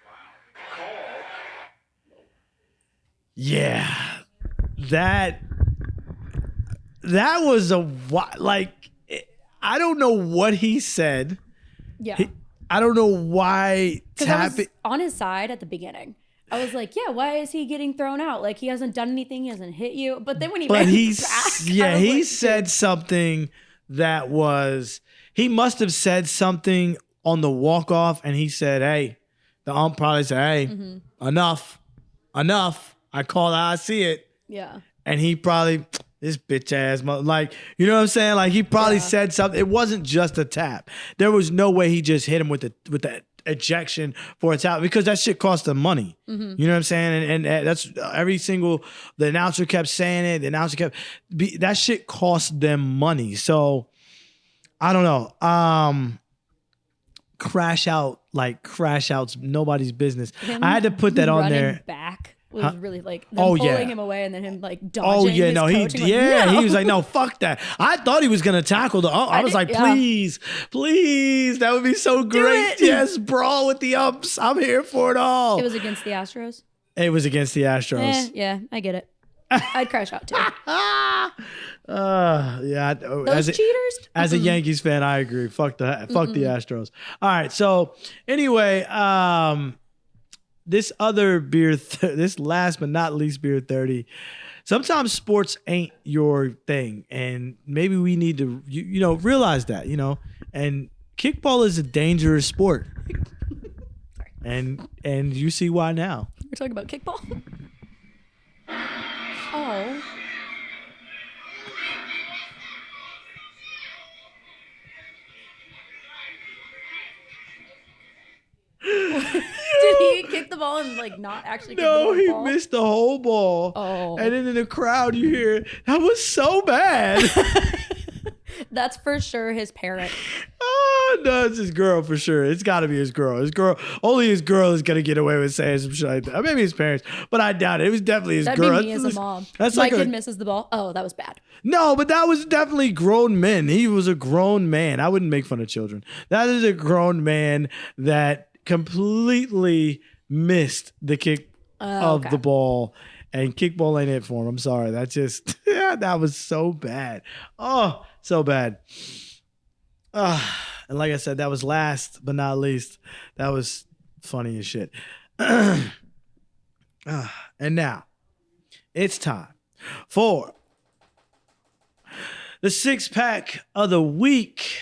S7: Wow.
S4: Call.
S2: Yeah. That was I don't know what he said.
S3: Yeah.
S2: I don't know why
S3: Because I was on his side at the beginning. I was like, yeah, why is he getting thrown out? Like, he hasn't done anything. He hasn't hit you. But then when he
S2: said something that was, he must have said something on the walk-off, and he said, hey, the ump probably said, hey, enough. I called it, I see it.
S3: Yeah.
S2: And he probably, this bitch ass, like, you know what I'm saying? Like, he probably said something. It wasn't just a tap. There was no way he just hit him with the ejection for a tap, because that shit cost them money. You know what I'm saying? And that's the announcer kept saying it. The announcer kept, that shit cost them money. So I don't know. Crash outs, nobody's business. I had to put that on there.
S3: Back was really like them pulling him away and then him like dodging.
S2: Oh yeah, no, he was like, no, fuck that. I thought he was gonna tackle the ump. I was like, please, that would be so great. Yes, brawl with the umps. I'm here for it all.
S3: It was against the Astros.
S2: It was against the Astros.
S3: Yeah, I get it. I'd crash out too.
S2: Yeah.
S3: Those cheaters?
S2: As a Yankees fan, I agree. Fuck the Astros. All right. So anyway, this other beer, this last but not least beer 30. Sometimes sports ain't your thing, and maybe we need to realize that, and kickball is a dangerous sport. and you see why now.
S3: We're talking about kickball? Oh. Did he kick the ball and not actually kick the ball?
S2: No, he missed the whole ball.
S3: Oh.
S2: And then in the crowd you hear, that was so bad.
S3: That's for sure his parent.
S2: Oh, no, it's his girl for sure. It's got to be his girl. Only his girl is going to get away with saying some shit like that. Maybe his parents, but I doubt it. It was definitely his
S3: That'd
S2: girl.
S3: be me as a mom.
S2: That's
S3: My kid misses the ball. Oh, that was bad.
S2: No, but that was definitely grown men. He was a grown man. I wouldn't make fun of children. That is a grown man that completely missed the kick of the ball, and kickball ain't it for him. I'm sorry. That just, that was so bad. Oh, so bad. And like I said, that was last but not least. That was funny as shit. And now it's time for the 6-pack of the week.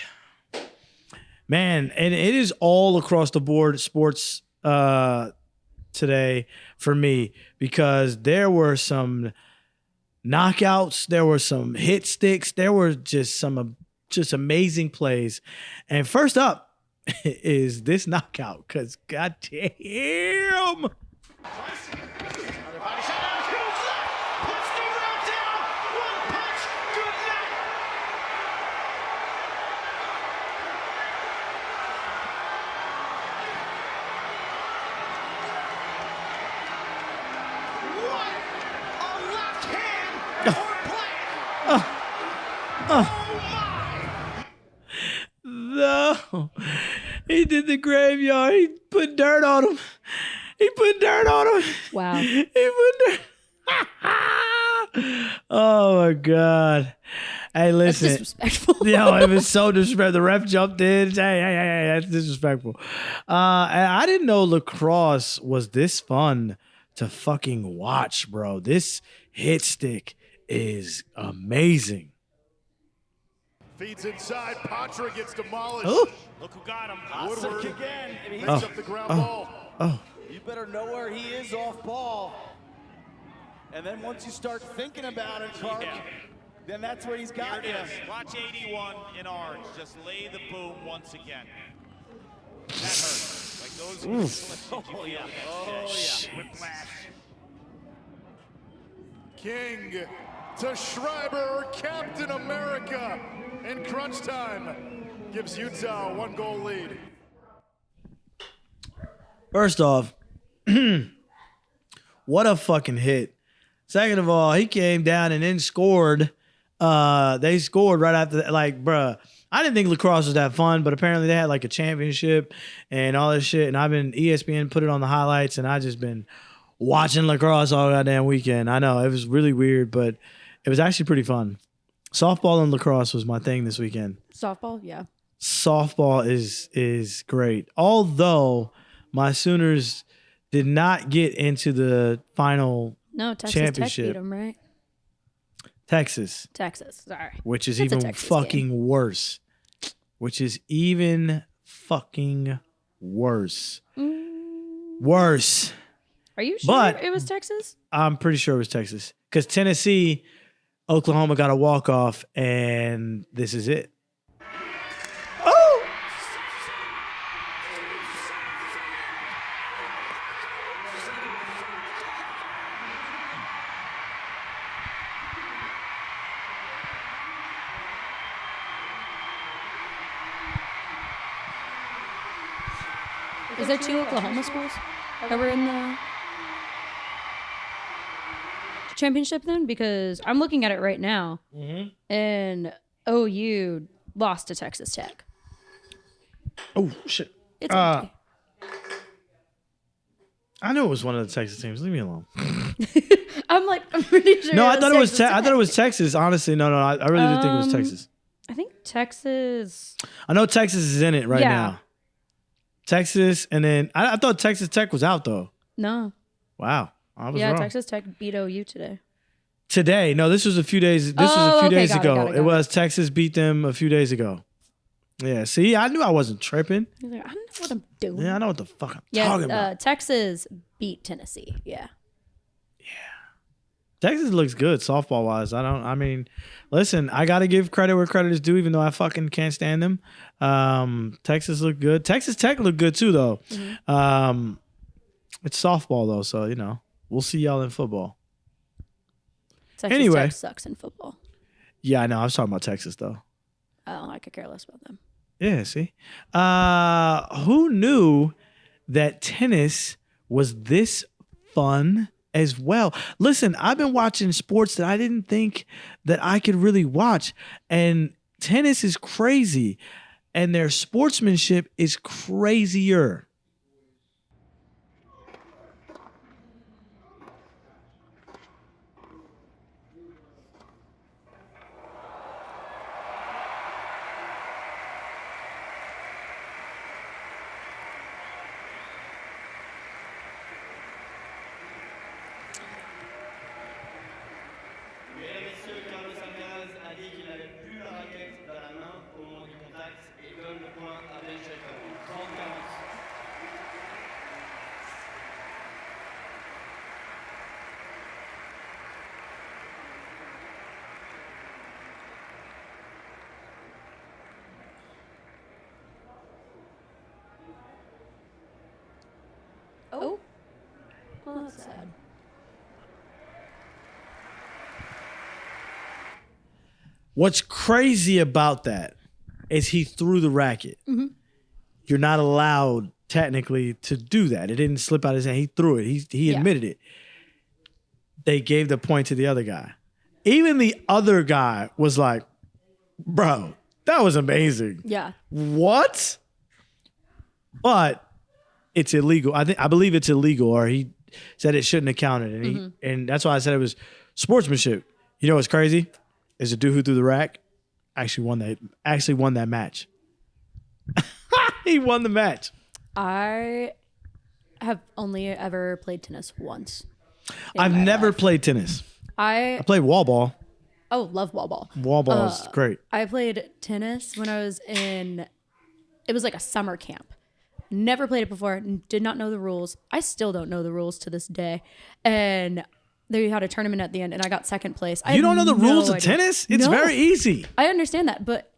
S2: Man, and it is all across the board sports today for me, because there were some knockouts, there were some hit sticks, there were just some amazing plays. And first up is this knockout, because goddamn. No, he did the graveyard. He put dirt on him.
S3: Wow.
S2: He put dirt. Oh my God. Hey, listen.
S3: That's disrespectful.
S2: It was so disrespectful. The ref jumped in. Hey, that's disrespectful. And I didn't know lacrosse was this fun to fucking watch, bro. This hit stick is amazing.
S4: Feeds inside. Patra gets demolished.
S2: Oh.
S8: Look who got him.
S4: Woodward
S8: again.
S4: picks up the ground ball.
S2: Oh.
S8: You better know where he is off ball. And then once you start thinking about it, Clark, then that's where he's got you.
S7: Watch 81 in orange. Just lay the boom once again. That hurt. Like those who slipped. Oh, yeah. Whiplash.
S4: King to Schreiber, Captain America in crunch time. Gives Utah a 1-goal lead.
S2: First off, what a fucking hit. Second of all, he came down and then scored. They scored right after that. Like, bruh, I didn't think lacrosse was that fun, but apparently they had like a championship and all this shit. And ESPN put it on the highlights, and I just been watching lacrosse all goddamn weekend. I know, it was really weird, but it was actually pretty fun. Softball and lacrosse was my thing this weekend.
S3: Softball, yeah.
S2: Softball is great. Although my Sooners did not get into the final
S3: Texas
S2: championship.
S3: Tech beat them, right?
S2: Texas,
S3: sorry.
S2: which is
S3: That's a
S2: even
S3: Texas
S2: fucking
S3: game.
S2: worse. Worse.
S3: Are you sure
S2: But-
S3: it was Texas?
S2: I'm pretty sure it was Texas, because Tennessee, Oklahoma got a walk-off, and this is it. Oh!
S3: Is there 2 Oklahoma schools that were in the championship then? Because I'm looking at it right now, and OU lost to Texas Tech.
S2: Oh, shit.
S3: It's okay.
S2: I knew it was one of the Texas teams. Leave me alone.
S3: I I'm like, I'm pretty sure.
S2: No, I thought it was.
S3: Texas
S2: I thought it was Texas. Honestly, no. I really did think it was Texas.
S3: I think Texas.
S2: I know Texas is in it right
S3: Yeah.
S2: now. Texas, and then I thought Texas Tech was out though.
S3: No.
S2: Wow, I was
S3: Yeah,
S2: wrong.
S3: Texas Tech beat OU today.
S2: Today, no, this was a few days. This was a few days ago. It was Texas beat them a few days ago. Yeah, see, I knew I wasn't tripping.
S3: He's like, I don't know what I'm doing.
S2: Yeah, I know what the fuck I'm talking about.
S3: Texas beat Tennessee. Yeah.
S2: Texas looks good softball wise. I mean, listen, I got to give credit where credit is due, even though I fucking can't stand them. Texas looked good. Texas Tech looked good too, though.
S3: Mm-hmm.
S2: It's softball though, so you know we'll see y'all in football.
S3: Texas
S2: Anyway.
S3: Tech sucks in football.
S2: Yeah, I know. I was talking about Texas though.
S3: Oh, I could care less about them.
S2: Yeah, see, who knew that tennis was this fun as well? Listen, I've been watching sports that I didn't think that I could really watch, and tennis is crazy, and their sportsmanship is crazier.
S3: Oh. Well, that's sad.
S2: What's crazy about that is he threw the racket.
S3: Mm-hmm.
S2: You're not allowed technically to do that. It didn't slip out of his hand. He threw it. He admitted it. They gave the point to the other guy. Even the other guy was like, bro, that was amazing.
S3: Yeah.
S2: What? But it's illegal. I believe it's illegal, or he said it shouldn't have counted. And and that's why I said it was sportsmanship. You know what's crazy? Is the dude who threw the rack actually won that match. He won the match.
S3: I have only ever played tennis once.
S2: I've never played tennis. I played wall ball.
S3: Oh, love wall ball.
S2: Wall ball is great.
S3: I played tennis when I was it was like a summer camp. Never played it before, did not know the rules. I still don't know the rules to this day. And they had a tournament at the end, and I got second place.
S2: You don't know the rules of tennis? It's very easy.
S3: I understand that, but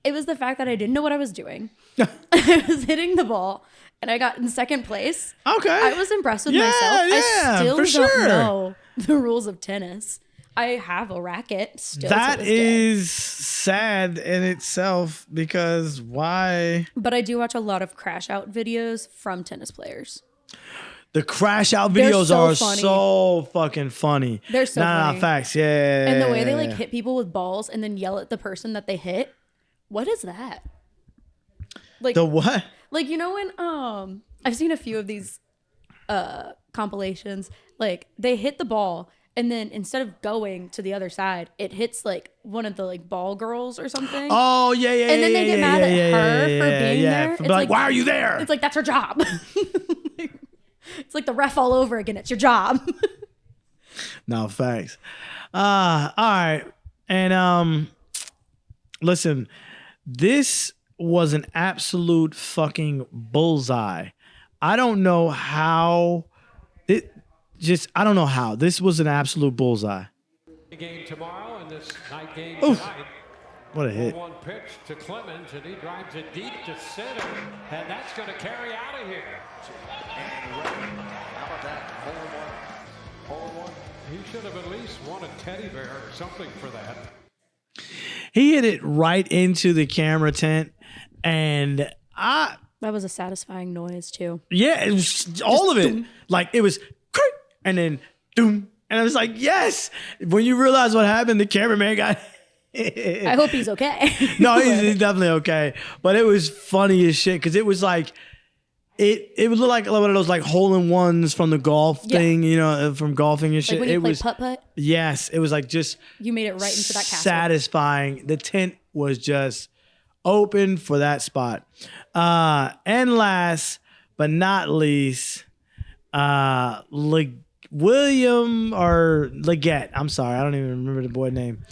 S3: it was the fact that I didn't know what I was doing. I was hitting the ball, and I got in second place.
S2: Okay.
S3: I was impressed with myself. I still don't know the rules of tennis. I have a racket still.
S2: That
S3: to this day.
S2: is sad in itself, because why?
S3: But I do watch a lot of crash out videos from tennis players.
S2: The crash out videos
S3: so
S2: are
S3: funny.
S2: so fucking funny.
S3: They're so funny.
S2: Facts. Yeah.
S3: And the way they like hit people with balls and then yell at the person that they hit. What is that? Like
S2: the what?
S3: Like, you know when I've seen a few of these compilations, like they hit the ball and then instead of going to the other side, it hits like one of the like ball girls or something.
S2: Oh yeah.
S3: And then they get mad at her for being there.
S2: It's like, why are you there?
S3: It's like, that's her job. It's like the ref all over again. It's your job.
S2: No, facts. All right. And listen, this was an absolute fucking bullseye. I don't know how. I don't know how. This was an absolute bullseye.
S9: Game tomorrow and this night game
S2: Oof.
S9: tonight.
S2: What a hit.
S9: 1-1 pitch to Clemens, and he drives it deep to center, and that's going to carry out of here.
S6: And how about that? Hole-in-one.
S9: He should have at least won a teddy bear or something for that.
S2: He hit it right into the camera tent, and
S3: That was a satisfying noise too.
S2: yeah, it was all of it. Like it was, and then doom, and I was like, yes. When you realize what happened, the cameraman got.
S3: I hope he's okay.
S2: No, he's definitely okay. But it was funny as shit, because it was like, It would look like one of those like hole-in-ones from the golf thing, you know, from golfing and shit.
S3: Like when you play
S2: was
S3: putt-putt?
S2: Yes, it was like just
S3: You made it right into that castle.
S2: satisfying. The tent was just open for that spot. And last but not least, William or Leggett. I'm sorry, I don't even remember the boy name.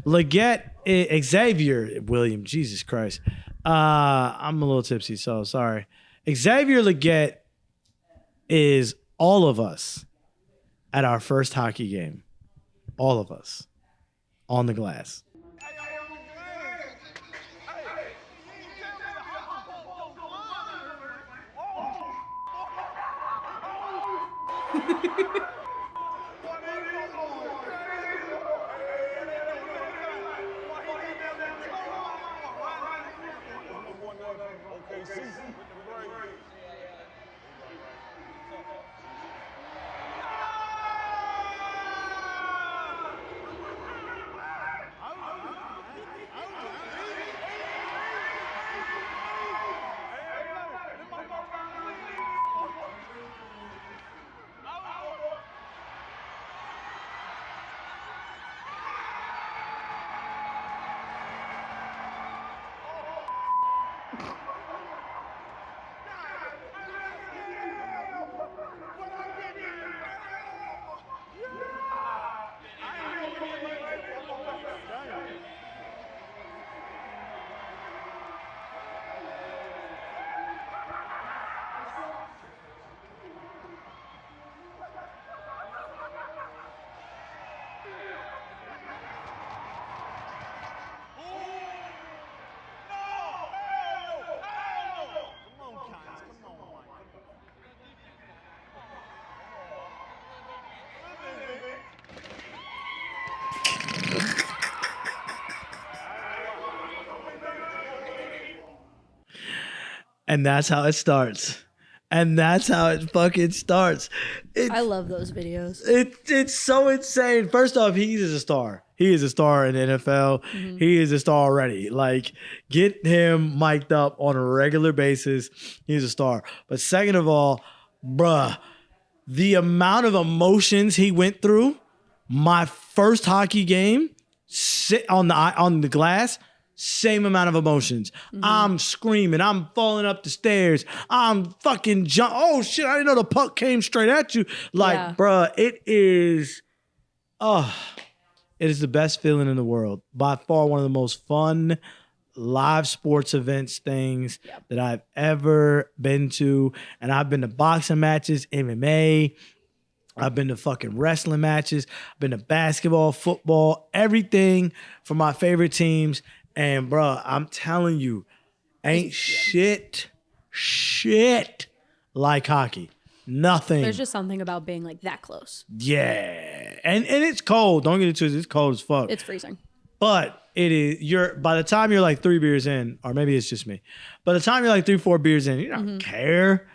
S2: Leggett, Xavier William. Jesus Christ. I'm a little tipsy, so sorry. Xavier Leggett is all of us at our first hockey game. All of us on the glass. And that's how it starts. And that's how it fucking starts.
S3: I love those videos.
S2: It's so insane. First off, he is a star. He is a star in the NFL.
S3: Mm-hmm.
S2: He is a star already. Like, get him mic'd up on a regular basis. He's a star. But second of all, bruh, the amount of emotions he went through, my first hockey game, sit on the glass, same amount of emotions.
S3: Mm-hmm.
S2: I'm screaming. I'm falling up the stairs. I'm fucking jump. Oh shit! I didn't know the puck came straight at you. Like, bruh, it is the best feeling in the world. By far, one of the most fun live sports events things that I've ever been to. And I've been to boxing matches, MMA. I've been to fucking wrestling matches. I've been to basketball, football, everything for my favorite teams. And bro, I'm telling you, ain't shit like hockey. Nothing.
S3: There's just something about being like that close.
S2: Yeah. And it's cold. Don't get it twisted. It's cold as fuck.
S3: It's freezing.
S2: But it is, by the time you're like 3 beers in, or maybe it's just me, by the time you're like 3-4 beers in, you don't care.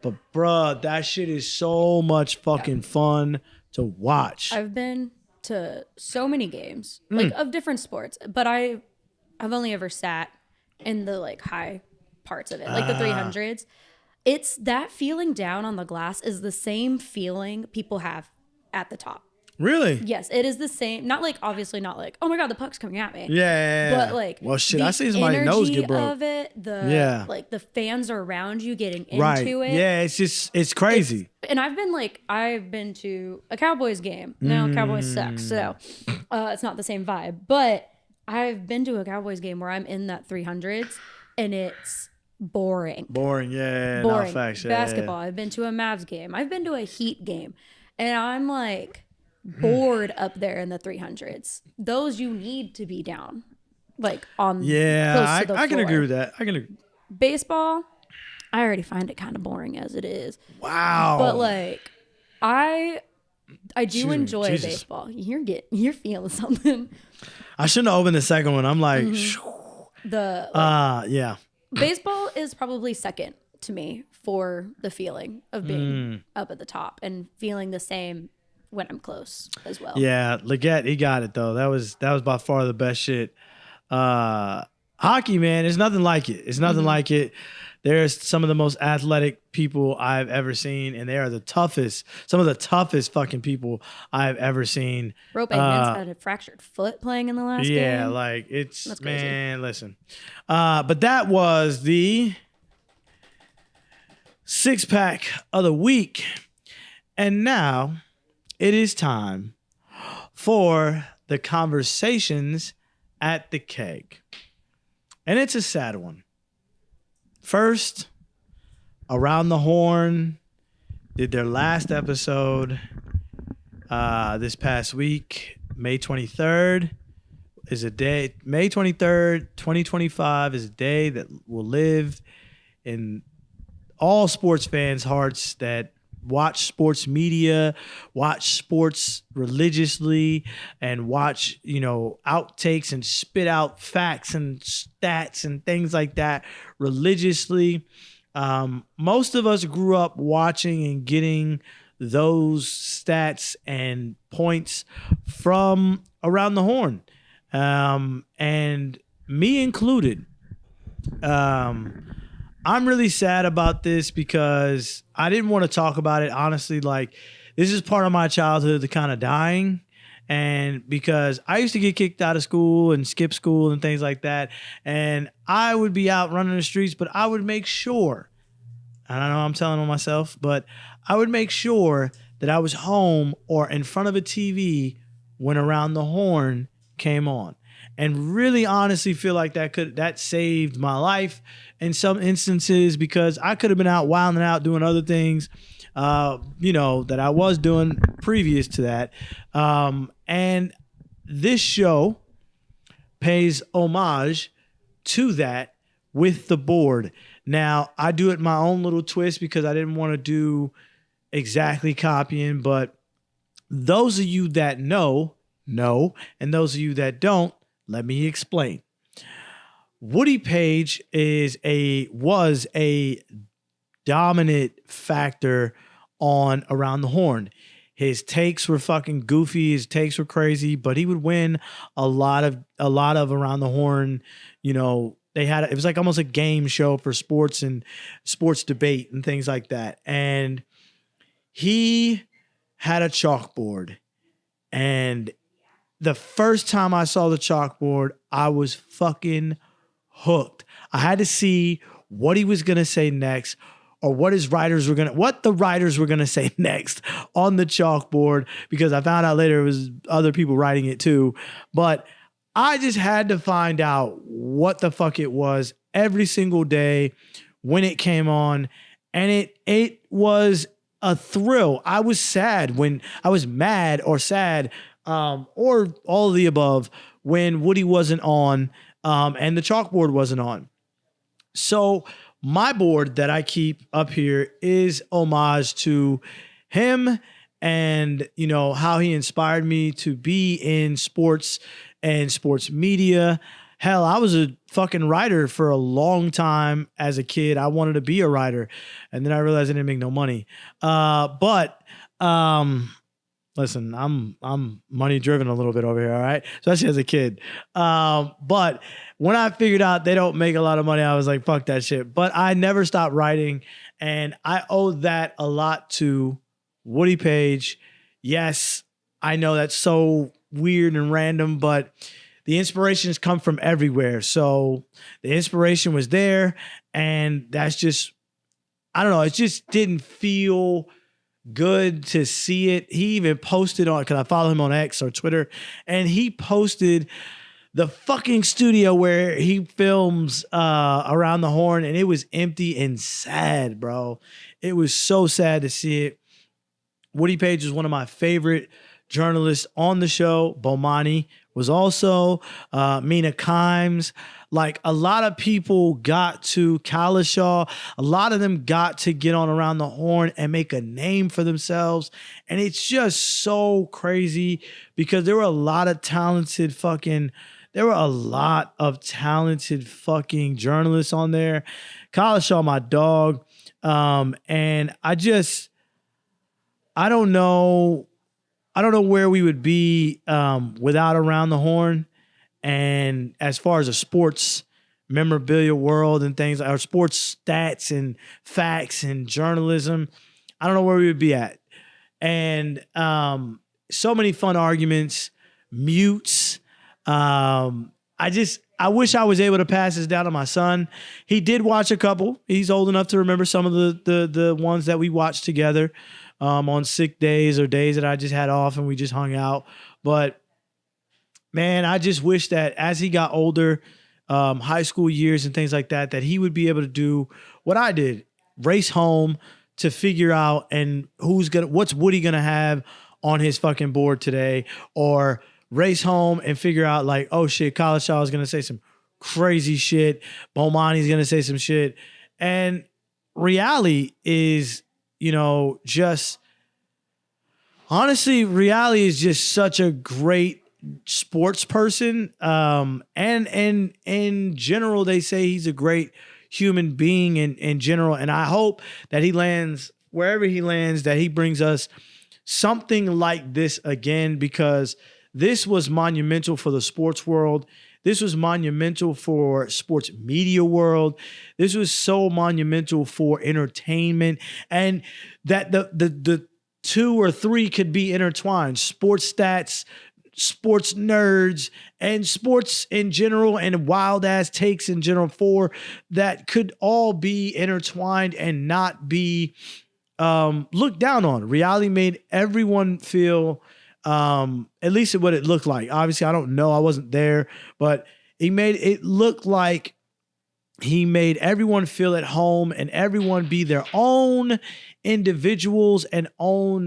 S2: But bruh, that shit is so much fucking fun to watch.
S3: I've been to so many games, like of different sports, but I've only ever sat in the like high parts of it, like the 300s. It's that feeling down on the glass is the same feeling people have at the top.
S2: Really?
S3: Yes, it is the same. Not like, obviously not like, oh my God, the puck's coming at me.
S2: Yeah.
S3: But like,
S2: well, shit,
S3: the
S2: I see somebody's nose get broke.
S3: of it, like the fans are around you getting into it.
S2: Yeah, it's crazy.
S3: And I've been to a Cowboys game. Now Cowboys suck, so it's not the same vibe. But I've been to a Cowboys game where I'm in that 300s and it's boring.
S2: Boring, yeah.
S3: Boring.
S2: No, facts, yeah,
S3: Basketball.
S2: Yeah.
S3: I've been to a Mavs game. I've been to a Heat game. And I'm like bored up there in the 300s. Those you need to be down. Like on close to the
S2: I can
S3: floor.
S2: agree with that. I can agree.
S3: Baseball, I already find it kind of boring as it is.
S2: Wow.
S3: But like I do enjoy baseball. You're feeling something.
S2: I shouldn't have opened the second one. I'm like, yeah.
S3: Baseball is probably second to me for the feeling of being up at the top and feeling the same when I'm close as well.
S2: Yeah, Leggett, he got it though. That was by far the best shit. Hockey, man, there's nothing like it. It's nothing like it. There's some of the most athletic people I've ever seen, and they are some of the toughest fucking people I've ever seen.
S3: Rope Eggman's had a fractured foot playing in the last game.
S2: Yeah, like it's,
S3: That's crazy.
S2: man, listen. But that was the 6-pack of the week. And now it is time for the conversations at the keg. And it's a sad one. First, Around the Horn did their last episode this past week. May 23rd is a day. May 23rd, 2025 is a day that will live in all sports fans' hearts that watch sports media, watch sports religiously, and watch, outtakes and spit out facts and stats and things like that religiously. Most of us grew up watching and getting those stats and points from Around the Horn. And me included. I'm really sad about this because I didn't want to talk about it. Honestly, like, this is part of my childhood that kind of dying. And because I used to get kicked out of school and skip school and things like that. And I would be out running the streets, but I would make sure, I don't know, I'm telling on myself, but I would make sure that I was home or in front of a TV when Around the Horn came on. And really honestly feel like that saved my life in some instances, because I could have been out wilding out doing other things, that I was doing previous to that. And this show pays homage to that with the board. Now, I do it my own little twist because I didn't want to do exactly copying, but those of you that know, and those of you that don't, let me explain. Woody Page was a dominant factor on Around the Horn. His takes were fucking goofy. His takes were crazy, but he would win a lot of Around the Horn. It was like almost a game show for sports and sports debate and things like that. And he had a chalkboard, and the first time I saw the chalkboard, I was fucking hooked. I had to see what he was going to say next, or what the writers were going to say next on the chalkboard, because I found out later it was other people writing it too. But I just had to find out what the fuck it was every single day when it came on. And it was a thrill. I was sad when I was mad or sad, or all of the above, when Woody wasn't on, and the chalkboard wasn't on. So my board that I keep up here is homage to him, and how he inspired me to be in sports and sports media. Hell, I was a fucking writer for a long time as a kid. I wanted to be a writer, and then I realized I didn't make no money. Listen, I'm money driven a little bit over here, all right? Especially as a kid. But when I figured out they don't make a lot of money, I was like, fuck that shit. But I never stopped writing, and I owe that a lot to Woody Page. Yes, I know that's so weird and random, but the inspirations come from everywhere. So the inspiration was there, and that's just, I don't know, it just didn't feel good to see it. He even posted on, because I follow him on X or Twitter, and he posted the fucking studio where he films Around the Horn, and it was empty and sad, bro. It was so sad to see it. Woody Page is one of my favorite journalists on the show. Bomani was also, Mina Kimes. Like, a lot of people got to Kalishaw. A lot of them got to get on Around the Horn and make a name for themselves. And it's just so crazy because there were a lot of talented fucking journalists on there. Kalishaw, my dog. And I don't know where we would be without Around the Horn. And as far as a sports memorabilia world and things, or sports stats and facts and journalism, I don't know where we would be at. And so many fun arguments, mutes. I wish I was able to pass this down to my son. He did watch a couple. He's old enough to remember some of the ones that we watched together on sick days or days that I just had off and we just hung out. But man, I just wish that as he got older, high school years and things like that, that he would be able to do what I did, race home to figure out and what's Woody gonna have on his fucking board today, or race home and figure out like, oh shit, College Shaw is gonna say some crazy shit, Bomani's gonna say some shit, and reality is, just honestly, reality is just such a great sports person. And in general, they say he's a great human being in general. And I hope that he lands wherever he lands, that he brings us something like this again, because this was monumental for the sports world. This was monumental for sports media world. This was so monumental for entertainment, and that the two or three could be intertwined: sports stats, sports nerds, and sports in general, and wild ass takes in general, for that could all be intertwined and not be looked down on. Reality made everyone feel, at least what it looked like. Obviously, I don't know. I wasn't there, but he made it look like he made everyone feel at home and everyone be their own individuals and own,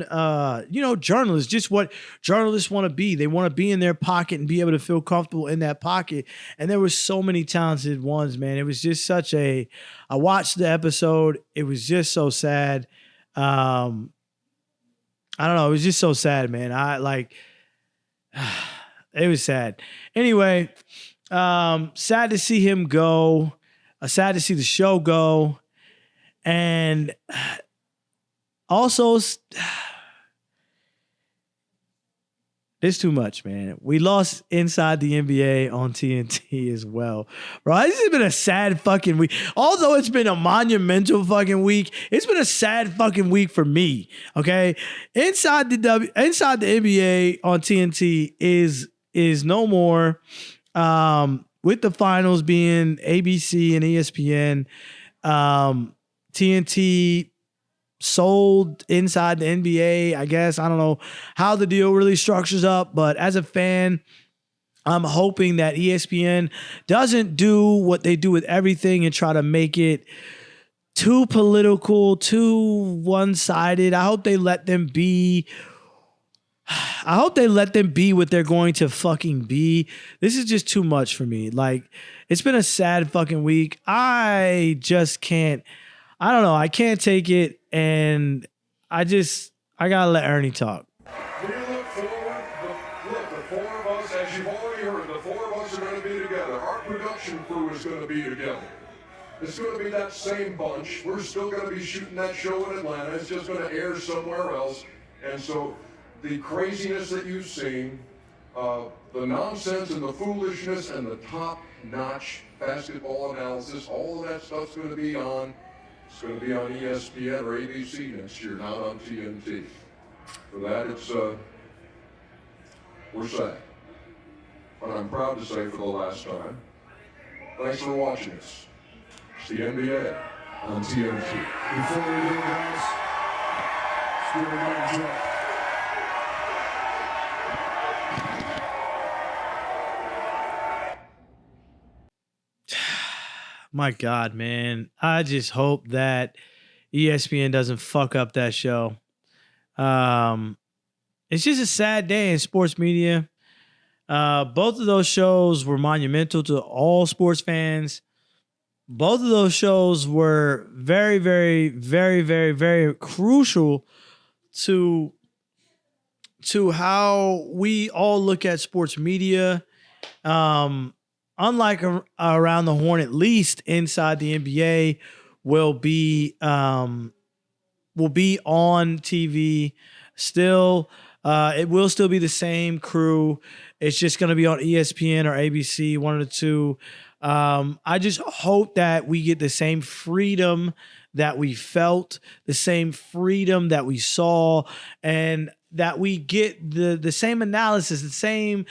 S2: journalists, just what journalists want to be. They want to be in their pocket and be able to feel comfortable in that pocket. And there were so many talented ones, man. It was just I watched the episode. It was just so sad. I don't know. It was just so sad, man. It was sad. Anyway, sad to see him go. Sad to see the show go. And also, it's too much, man. We lost Inside the NBA on TNT as well. Bro, this has been a sad fucking week. Although it's been a monumental fucking week, it's been a sad fucking week for me, okay? Inside the NBA on TNT is no more. With the finals being ABC and ESPN, TNT sold Inside the NBA, I guess. I don't know how the deal really structures up, but as a fan, I'm hoping that ESPN doesn't do what they do with everything and try to make it too political, too one-sided. I hope they let them be what they're going to fucking be. This is just too much for me. Like, it's been a sad fucking week. I just can't. I don't know. I can't take it, and I gotta let Ernie talk.
S5: We look forward. The four of us, as you've already heard, the four of us are going to be together. Our production crew is going to be together. It's going to be that same bunch. We're still going to be shooting that show in Atlanta. It's just going to air somewhere else. And so the craziness that you've seen, the nonsense and the foolishness and the top-notch basketball analysis, all of that stuff's going to be on. It's going to be on ESPN or ABC next year, not on TNT. For that, we're sad. But I'm proud to say for the last time, thanks for watching us. It's the NBA on TNT.
S4: Before we do, guys, let's do a mic drop.
S2: My God, man. I just hope that ESPN doesn't fuck up that show. It's just a sad day in sports media. Both of those shows were monumental to all sports fans. Both of those shows were very, very, very, very, very crucial to how we all look at sports media. Unlike Around the Horn, at least Inside the NBA will be on TV still. It will still be the same crew. It's just going to be on ESPN or ABC, one of the two. I just hope that we get the same freedom that we felt, the same freedom that we saw, and that we get the same analysis, the same,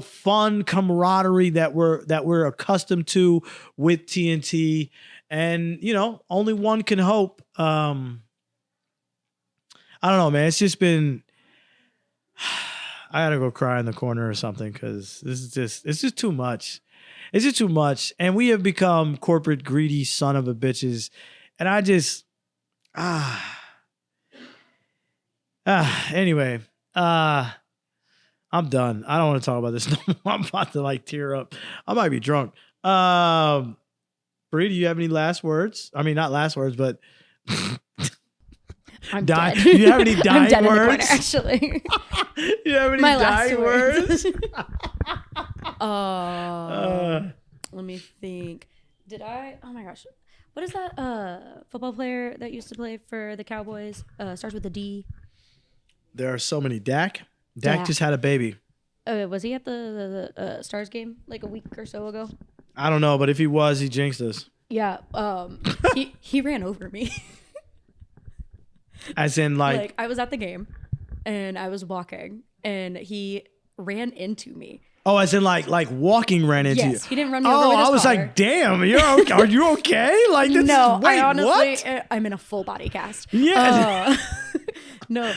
S2: fun camaraderie that we're accustomed to with TNT. And, only one can hope. I don't know, man. It's just been, I gotta go cry in the corner or something, because it's just too much. It's just too much. And we have become corporate greedy son of a bitches. And I just, anyway, I'm done. I don't want to talk about this no more. I'm about to tear up. I might be drunk. Bree, do you have any last words? I mean, not last words, but
S3: I'm dead.
S2: Do you have any dying
S3: I'm dead
S2: words?
S3: in the corner, actually.
S2: Do you have any
S3: My last
S2: dying words?
S3: Let me think. Did I? Oh my gosh. What is that football player that used to play for the Cowboys? Starts with a D.
S2: There are so many. Dak just had a baby.
S3: Was he at the Stars game like a week or so ago?
S2: I don't know, but if he was, he jinxed us.
S3: Yeah. He ran over me.
S2: As in,
S3: like I was at the game, and I was walking, and he ran into me.
S2: Oh, as in like walking ran into you.
S3: Yes, he didn't run me over with his
S2: I was
S3: car.
S2: like, damn, you're okay. Are you okay? Like, this
S3: no,
S2: is, wait,
S3: I honestly,
S2: what?
S3: I'm in a full body cast.
S2: Yeah.
S3: No,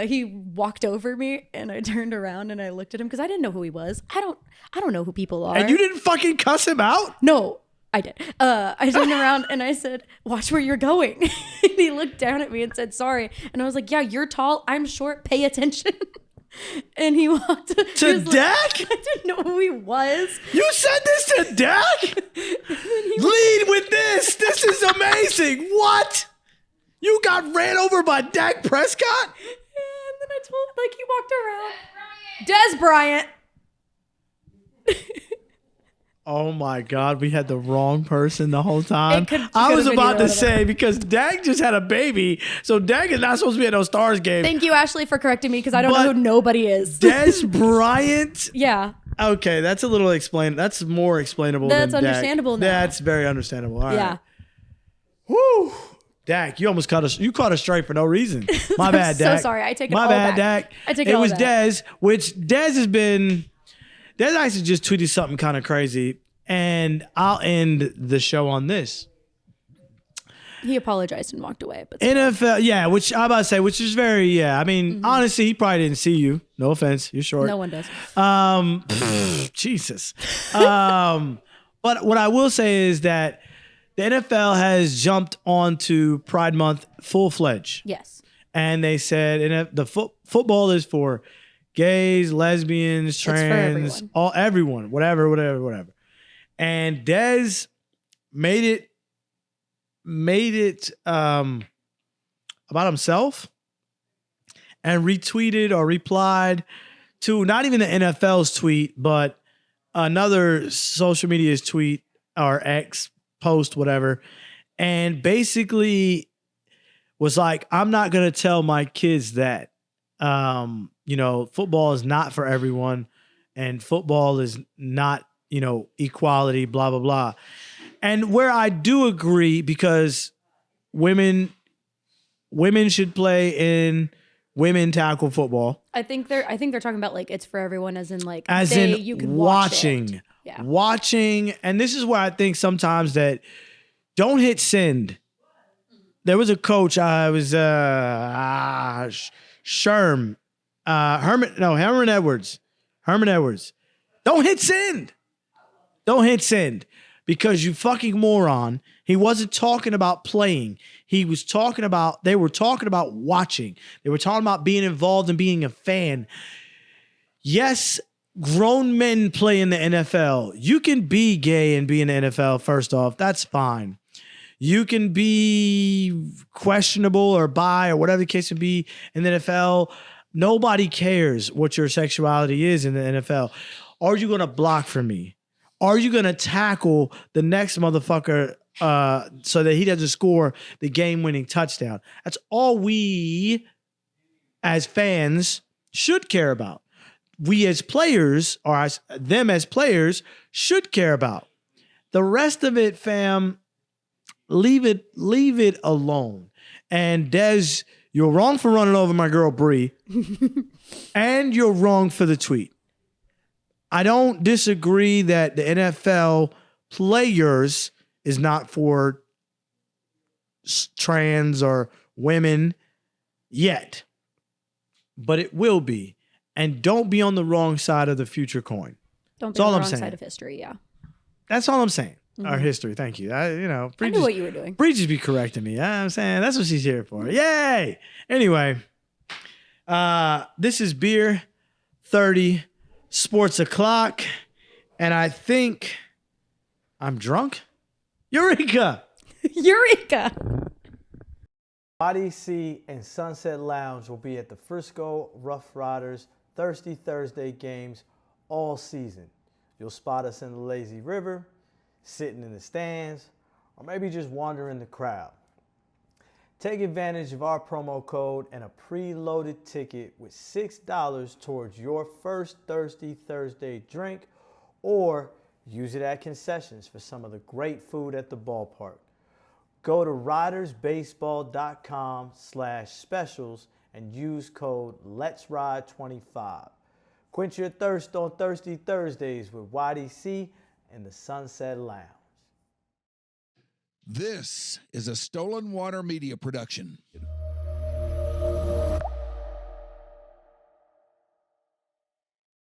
S3: he walked over me, and I turned around and I looked at him because I didn't know who he was. I don't know who people are.
S2: And you didn't fucking cuss him out?
S3: No, I did. I turned around and I said, "Watch where you're going." And he looked down at me and said, "Sorry." And I was like, "Yeah, you're tall. I'm short. Pay attention." And he walked
S2: to Dak?
S3: I didn't know who he was.
S2: You said this to Dak? Lead with this. This is amazing. What? You got ran over by Dak Prescott?
S3: Yeah, and then I told, he walked around. Des Bryant.
S2: Oh my God, we had the wrong person the whole time. I was
S3: been
S2: about
S3: either
S2: to
S3: one of them.
S2: say, because Dak just had a baby, so Dak is not supposed to be at no Stars game.
S3: Thank you, Ashley, for correcting me because I don't know who nobody is.
S2: Des Bryant?
S3: Yeah.
S2: Okay, that's a little That's more explainable
S3: That's
S2: than Dak.
S3: understandable now.
S2: That's very understandable. All right.
S3: Yeah.
S2: Whew. Dak, you almost caught a strike for no reason. My bad,
S3: so
S2: Dak.
S3: sorry. I take it
S2: My
S3: all
S2: bad,
S3: back.
S2: Dak.
S3: I take it all
S2: was
S3: back.
S2: Des, which Des actually just tweeted something kind of crazy. And I'll end the show on this.
S3: He apologized and walked away. But still.
S2: NFL, yeah, which I'm about to say, which is very, yeah. I mean, honestly, he probably didn't see you. No offense, you're short.
S3: No one does.
S2: Jesus. But what I will say is that the NFL has jumped onto Pride Month full-fledged.
S3: Yes.
S2: And they said football is for gays, lesbians, trans, everyone, whatever. And Dez made it about himself and retweeted or replied to not even the NFL's tweet, but another social media's tweet or X post, whatever, and basically was like, I'm not going to tell my kids that, football is not for everyone and football is not, equality, blah, blah, blah. And where I do agree, because women should play in women tackle football.
S3: I think they're talking about it's for everyone, as in you can
S2: watching.
S3: watch it. Yeah.
S2: Watching. And this is where I think sometimes that don't hit send. There was a coach, Herman Edwards. Don't hit send. Don't hit send, because you fucking moron. He wasn't talking about playing. They were talking about watching. They were talking about being involved and being a fan. Yes, grown men play in the NFL. You can be gay and be in the NFL, first off. That's fine. You can be questionable or bi or whatever the case would be in the NFL. Nobody cares what your sexuality is in the NFL. Are you going to block for me? Are you going to tackle the next motherfucker so that he doesn't score the game-winning touchdown? That's all we as fans should care about. We as players, or them as players, should care about. The rest of it, fam, leave it alone. And Des, you're wrong for running over my girl Bree, and you're wrong for the tweet. I don't disagree that the NFL players is not for trans or women yet, but it will be. And don't be on the wrong side of the future coin.
S3: Don't
S2: That's
S3: be on
S2: all
S3: the
S2: I'm
S3: wrong
S2: saying.
S3: side of history, yeah.
S2: That's all I'm saying. Our history. Thank you.
S3: I knew what you were doing.
S2: Bree just be correcting me. You know what I'm saying? That's what she's here for. Yay! Anyway, this is Beer 30 Sports O'Clock, and I think I'm drunk. Eureka!
S3: Eureka!
S1: YDC and Sunset Lounge will be at the Frisco Rough Riders Thirsty Thursday games all season. You'll spot us in the lazy river, sitting in the stands, or maybe just wandering the crowd. Take advantage of our promo code and a preloaded ticket with $6 towards your first Thirsty Thursday drink, or use it at concessions for some of the great food at the ballpark. Go to ridersbaseball.com/specials and use code LetsRide25. Quench your thirst on Thirsty Thursdays with YDC and the Sunset Lounge.
S10: This is a Stolen Water Media production.